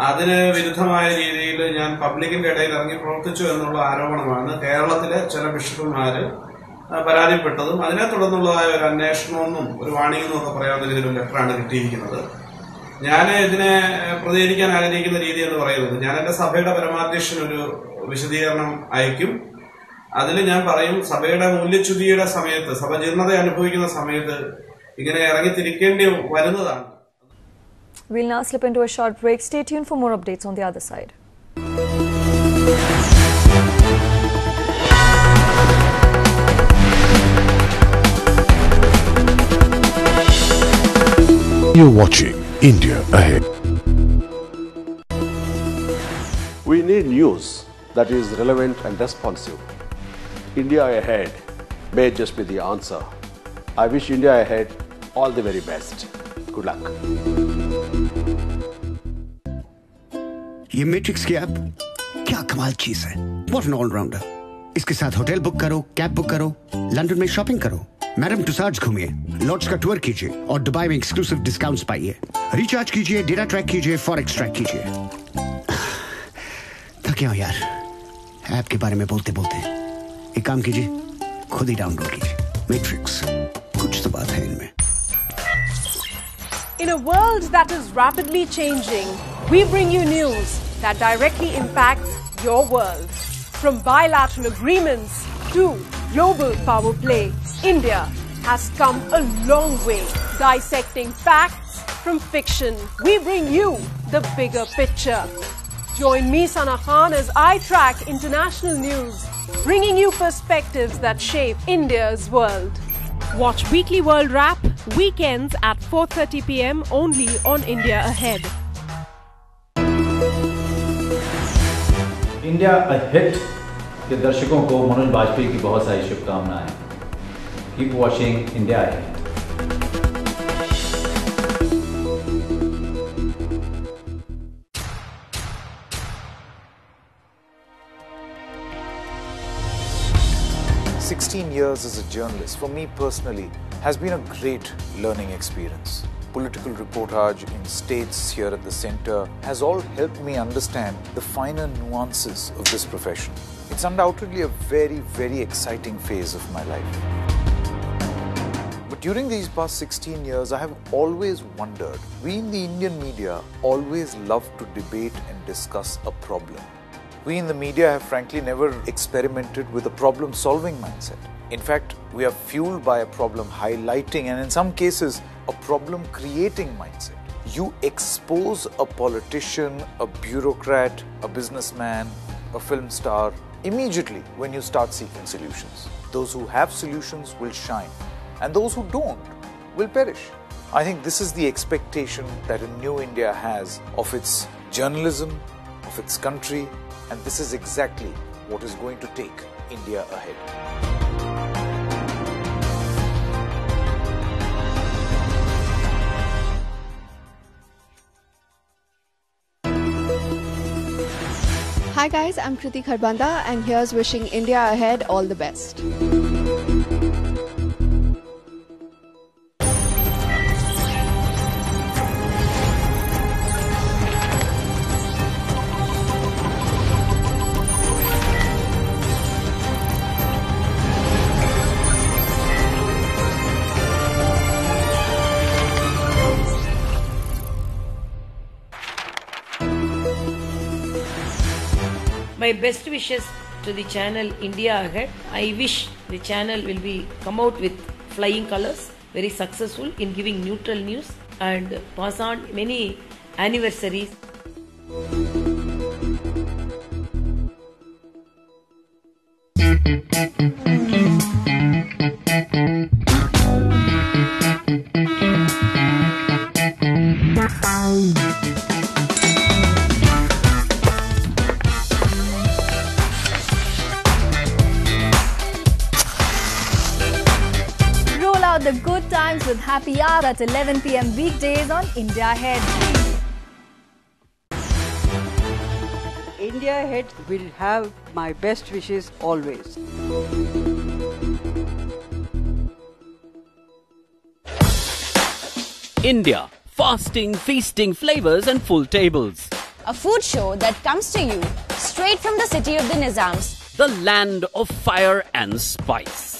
അതിന് വിരുദ്ധമായ രീതിയിൽ ഞാൻ പബ്ലിക്കിന്റെ ഇടയിൽ ഇറങ്ങി പ്രവർത്തിച്ചു എന്നുള്ള ആരോപണമാണ് കേരളത്തിലെ ചില ബിഷപ്പുമാര് പരാതിപ്പെട്ടതും അതിനെ തുടർന്നുള്ളതായ ഒരു അന്വേഷണമെന്നും ഒരു വാണിംഗെന്നും ഒക്കെ പറയാവുന്ന രീതിയിൽ ലെറ്ററാണ് കിട്ടിയിരിക്കുന്നത്. ഞാൻ ഇതിനെ പ്രതികരിക്കാൻ ആഗ്രഹിക്കുന്ന രീതി എന്ന് പറയുന്നത്, ഞാൻ എന്റെ സഭയുടെ പരമാധ്യക്ഷൻ ഒരു വിശദീകരണം അയക്കും. അതിൽ ഞാൻ പറയും, സഭയുടെ മൂല്യച്യുതിയുടെ സമയത്ത്, സഭ ജീർണത അനുഭവിക്കുന്ന സമയത്ത് ഇങ്ങനെ ഇറങ്ങിത്തിരിക്കേണ്ടി വരുന്നതാണ്. We'll now slip into a short break. Stay tuned for more updates on the other side. You're watching India Ahead. We need news that is relevant and responsive. India Ahead may just be the answer. I wish India Ahead all the very best. Good luck. ये matrix की app क्या कमाल चीज है। What an allrounder. इसके साथ hotel book करो, cab book करो, लंदन में शॉपिंग करो, मैडम तुसाड्स घूमिए, लॉर्ड्स का टूर कीजिए और दुबई में एक्सक्लूसिव डिस्काउंट्स पाइए। रिचार्ज कीजिए, डेटा ट्रैक कीजिए, फॉरेक्स ट्रैक कीजिए। थके हो यार ऐप के बारे में बोलते बोलते। एक काम कीजिए, खुद ही डाउनलोड कीजिए मैट्रिक्स। कुछ तो बात है इनमें। In a world that is rapidly changing, we bring you news that directly impacts your world. From bilateral agreements to global power play, India has come a long way. Dissecting facts from fiction, we bring you the bigger picture. Join me, Sana Khan, as I track international news, bringing you perspectives that shape India's world. Watch Weekly World Wrap weekends at 4:30 p.m. only on India Ahead. India ahead के दर्शकों को मनोज बाजपेयी की बहुत सारी शुभकामनाएं। Keep watching India ahead. Years as a journalist, for me personally, has been a great learning experience. Political reportage in states here at the center has all helped me understand the finer nuances of this profession. It's undoubtedly a very, very exciting phase of my life. But during these past 16 years, I have always wondered, we in the Indian media always love to debate and discuss a problem. We in the media have frankly never experimented with a problem-solving mindset. In fact, we are fueled by a problem highlighting and in some cases, a problem-creating mindset. You expose a politician, a bureaucrat, a businessman, a film star immediately when you start seeking solutions. Those who have solutions will shine and those who don't will perish. I think this is the expectation that a new India has of its journalism, of its country, and this is exactly what is going to take India ahead. Hi guys, I'm Kriti Kharbanda and here's wishing India ahead all the best. My best wishes to the channel India Ahead. I wish the channel will come out with flying colors, very successful in giving neutral news and pass on many anniversaries. The good times with Happy Hour at 11 p.m. weekdays on India Ahead. India Ahead will have my best wishes always. India, fasting, feasting, flavors and full tables. A food show that comes to you straight from the city of the Nizams. The land of fire and spice.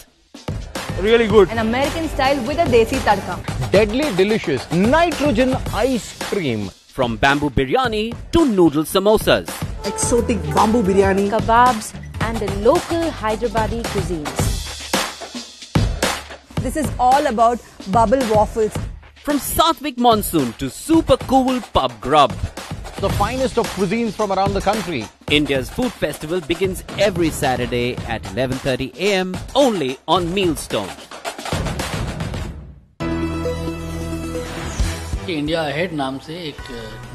Really good. An American style with a desi tadka. Deadly delicious nitrogen ice cream. From bamboo biryani to noodle samosas. Exotic bamboo biryani. Kebabs and the local Hyderabadi cuisines. This is all about bubble waffles. From Satvik monsoon to super cool pub grub. The finest of cuisines from around the country. India's food festival begins every Saturday at 11:30 a.m. only on Mealstone. कि India ahead नाम से एक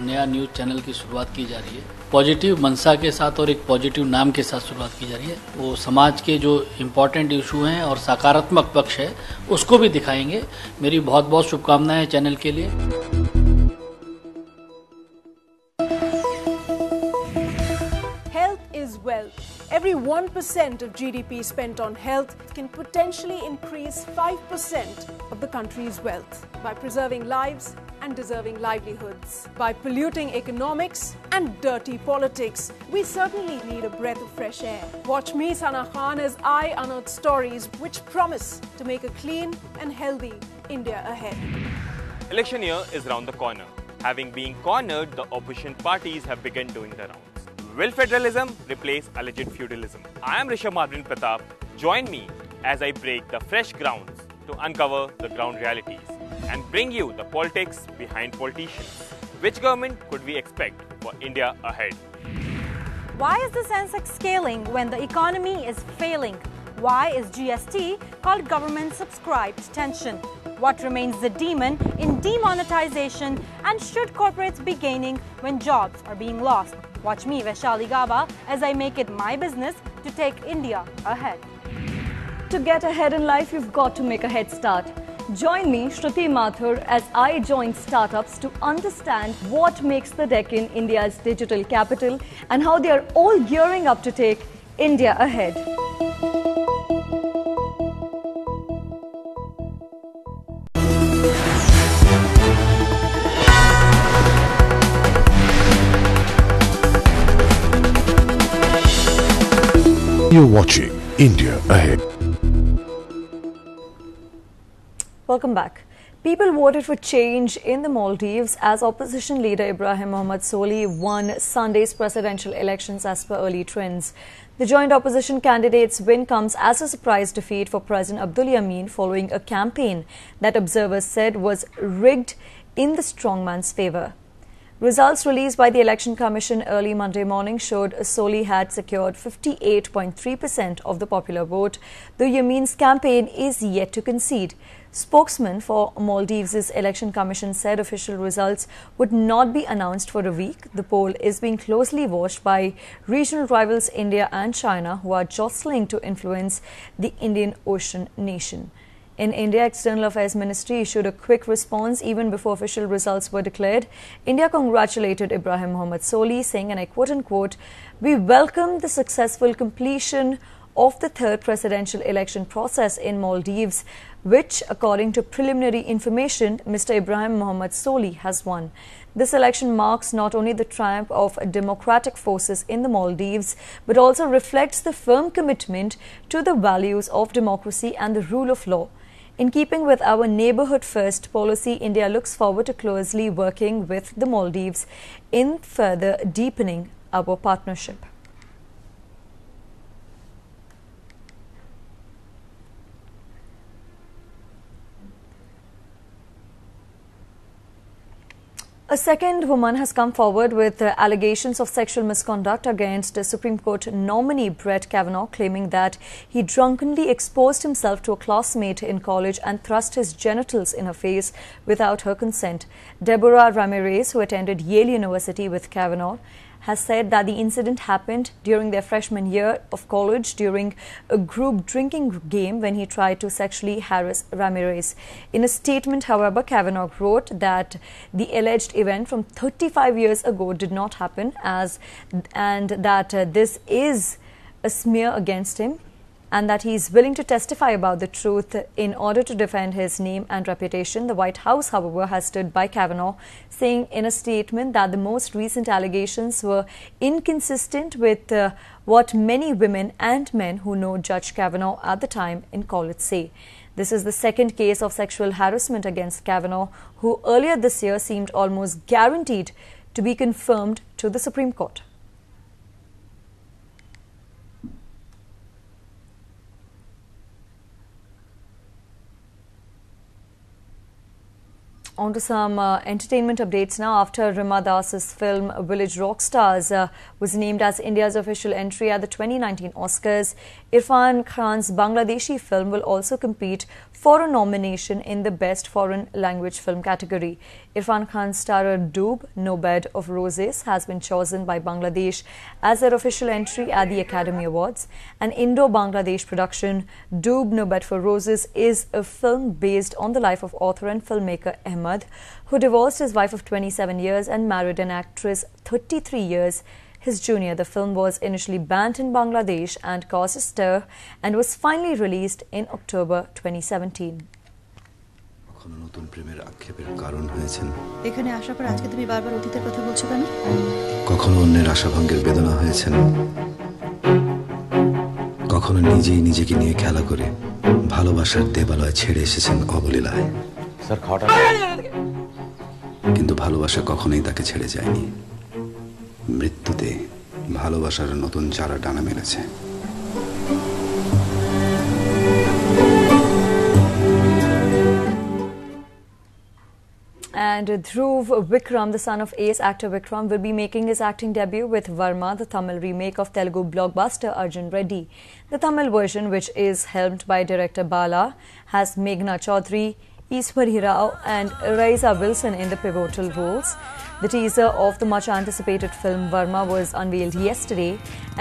नया news channel की शुरुआत की जा रही है। पॉजिटिव मंशा के साथ और एक पॉजिटिव नाम के साथ शुरुआत की जा रही है। वो समाज के जो इम्पोर्टेंट इशू हैं और सकारात्मक पक्ष है उसको भी दिखाएंगे। मेरी बहुत बहुत शुभकामनाएं चैनल के लिए। Health is wealth. Every 1% of GDP spent on health can potentially increase 5% of the country's wealth by preserving lives and deserving livelihoods. By polluting economics and dirty politics, we certainly need a breath of fresh air. Watch me, Sana Khan, as I unearth stories which promise to make a clean and healthy India ahead. Election year is round the corner. Having been cornered, the opposition parties have begun doing the rounds. Will federalism replace alleged feudalism? I am Rishabh Madrin Pratap. Join me as I break the fresh grounds to uncover the ground realities and bring you the politics behind politicians. Which government could we expect for India ahead? Why is the Sensex scaling when the economy is failing? Why is GST called government subscribed tension? What remains the demon in demonetization, and should corporates be gaining when jobs are being lost? Watch me, Vaishali Gaba, as I make it my business to take India ahead. To get ahead in life, you've got to make a head start. Join me, Shruti Mathur, as I join startups to understand what makes the Deccan India's digital capital and how they are all gearing up to take India ahead. You're watching India Ahead. Welcome back. People voted for change in the Maldives as opposition leader Ibrahim Mohamed Soli won Sunday's presidential elections as per early trends. The joint opposition candidate's win comes as a surprise defeat for President Abdul Yameen following a campaign that observers said was rigged in the strongman's favour. Results released by the Election Commission early Monday morning showed Soli had secured 58.3% of the popular vote, though Yameen's campaign is yet to concede. Spokesman for Maldives' Election Commission said official results would not be announced for a week. The poll is being closely watched by regional rivals India and China, who are jostling to influence the Indian Ocean nation. In India, External Affairs Ministry issued a quick response even before official results were declared. India congratulated Ibrahim Mohamed Soli, saying, and I quote unquote, "We welcome the successful completion of the third presidential election process in Maldives, which, according to preliminary information, Mr. Ibrahim Mohamed Soli has won. This election marks not only the triumph of democratic forces in the Maldives, but also reflects the firm commitment to the values of democracy and the rule of law. In keeping with our neighbourhood first policy, India looks forward to closely working with the Maldives in further deepening our partnership." A second woman has come forward with allegations of sexual misconduct against Supreme Court nominee Brett Kavanaugh, claiming that he drunkenly exposed himself to a classmate in college and thrust his genitals in her face without her consent. Deborah Ramirez, who attended Yale University with Kavanaugh, has said that the incident happened during their freshman year of college during a group drinking game when he tried to sexually harass Ramirez. In a statement, however, Kavanaugh wrote that the alleged event from 35 years ago did not happen and that this is a smear against him, and that he is willing to testify about the truth in order to defend his name and reputation. The White House, however, has stood by Kavanaugh, saying in a statement that the most recent allegations were inconsistent with what many women and men who know Judge Kavanaugh at the time in college say. This is the second case of sexual harassment against Kavanaugh, who earlier this year seemed almost guaranteed to be confirmed to the Supreme Court. On to some entertainment updates now. After Rima Das's film Village Rockstars was named as India's official entry at the 2019 Oscars, Irfan Khan's Bangladeshi film will also compete for a nomination in the Best Foreign Language Film category. Irfan Khan's starrer Doob, No Bed of Roses, has been chosen by Bangladesh as their official entry at the Academy Awards. An Indo-Bangladesh production, Doob, No Bed for Roses is a film based on the life of author and filmmaker Ahmad, who divorced his wife of 27 years and married an actress 33 years his junior. The film was initially banned in Bangladesh and caused a stir and was finally released in October 2017. এখানে আসার পর আজকে তুমি বারবার অতীতের কথা বলছো কেন? কখনো অন্যের আশাভঙ্গের বেদনা হয়েছেন, কখনো নিজেই নিজেকে নিয়ে খেলা করে ভালোবাসার দেবালয় ছেড়ে এসেছেন অবলীলায়। স্যার খাওয়াটা কিন্তু ভালোবাসা কখনোই তাকে ছেড়ে যায়নি। মৃত্যুতে ভালোবাসার নতুন চারা ডানা মেলেছে। And Dhruv Vikram, the son of ace actor Vikram, will be making his acting debut with Varma, the Tamil remake of Telugu blockbuster Arjun Reddy. The Tamil version, which is helmed by director Bala, has Meghna Chaudhary, Ishwari Rao and Raisa Wilson in the pivotal roles. The teaser of the much-anticipated film Varma was unveiled yesterday,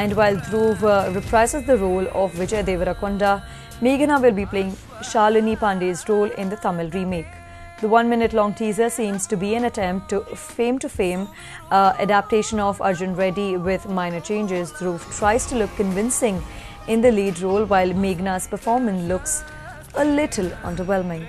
and while Dhruv reprises the role of Vijay Deverakonda, Meghna will be playing Shalini Pandey's role in the Tamil remake. The 1-minute-long teaser seems to be an attempt to fame adaptation of Arjun Reddy with minor changes. Dhruv tries to look convincing in the lead role, while Meghna's performance looks a little underwhelming.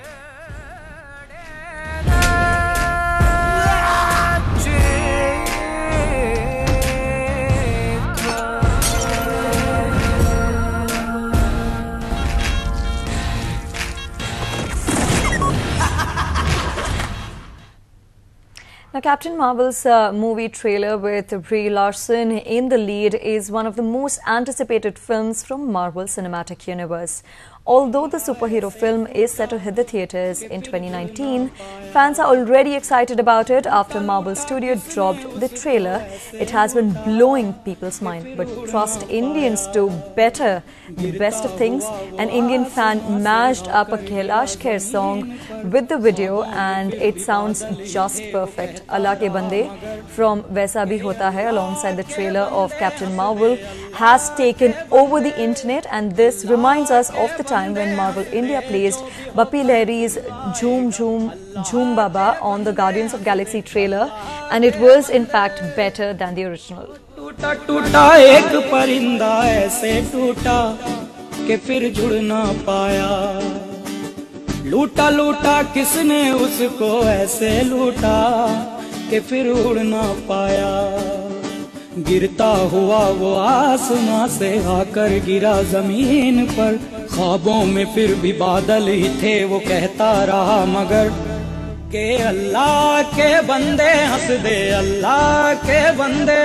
Now, Captain Marvel's movie trailer with Brie Larson in the lead is one of the most anticipated films from Marvel Cinematic Universe. Although the superhero film is set to hit the theatres in 2019, fans are already excited about it after Marvel Studio dropped the trailer. It has been blowing people's mind. But trust Indians do better. The best of things, an Indian fan mashed up a Kailash Kher song with the video and it sounds just perfect. Allah Ke Bande from Waisa Bhi Hota Hai alongside the trailer of Captain Marvel has taken over the internet, and this reminds us of the time when Marvel India placed Bappi Lahiri's Jhoom Jhoom Jhoom Baba on the Guardians of Galaxy trailer, and it was in fact better than the original. टूटा टूटा एक परिंदा ऐसे टूटा कि फिर जुड़ ना पाया, लूटा लूटा किसने उसको ऐसे लूटा कि फिर उड़ ना पाया, गिरता हुआ वो आसमां से आकर गिरा जमीन पर, ख्वाबों में फिर भी बादल ही थे वो कहता रहा मगर के अल्लाह के बंदे हंस दे, अल्लाह के बंदे,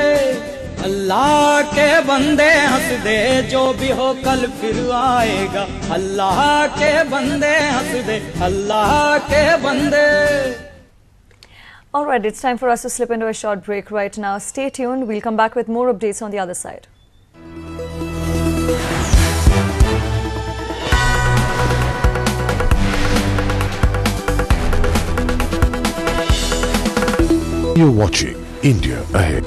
अल्लाह के बंदे हंस दे, जो भी हो कल फिर आएगा, अल्लाह के बंदे हंस दे, अल्लाह के बंदे. Alright, it's time for us to slip into a short break right now. Stay tuned. We'll come back with more updates on the other side. You're watching India Ahead.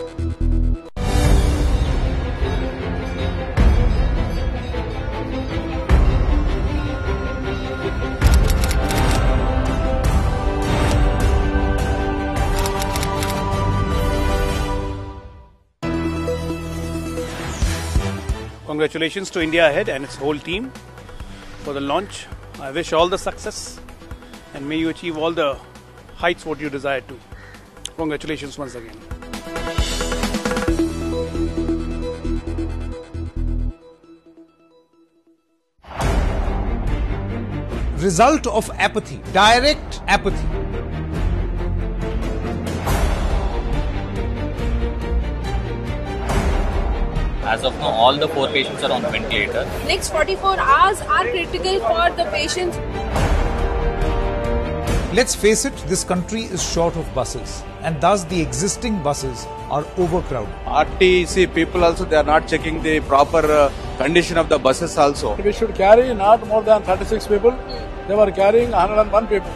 Congratulations to India Ahead and its whole team for the launch. I wish all the success and may you achieve all the heights what you desire to. Congratulations once again. Result of apathy, direct apathy. As of now, all the 4 patients are on ventilator. Next 44 hours are critical for the patients. Let's face it, this country is short of buses, and thus the existing buses are overcrowded. RTC people also, they are not checking the proper condition of the buses also. We should carry not more than 36 people. They were carrying 101 people.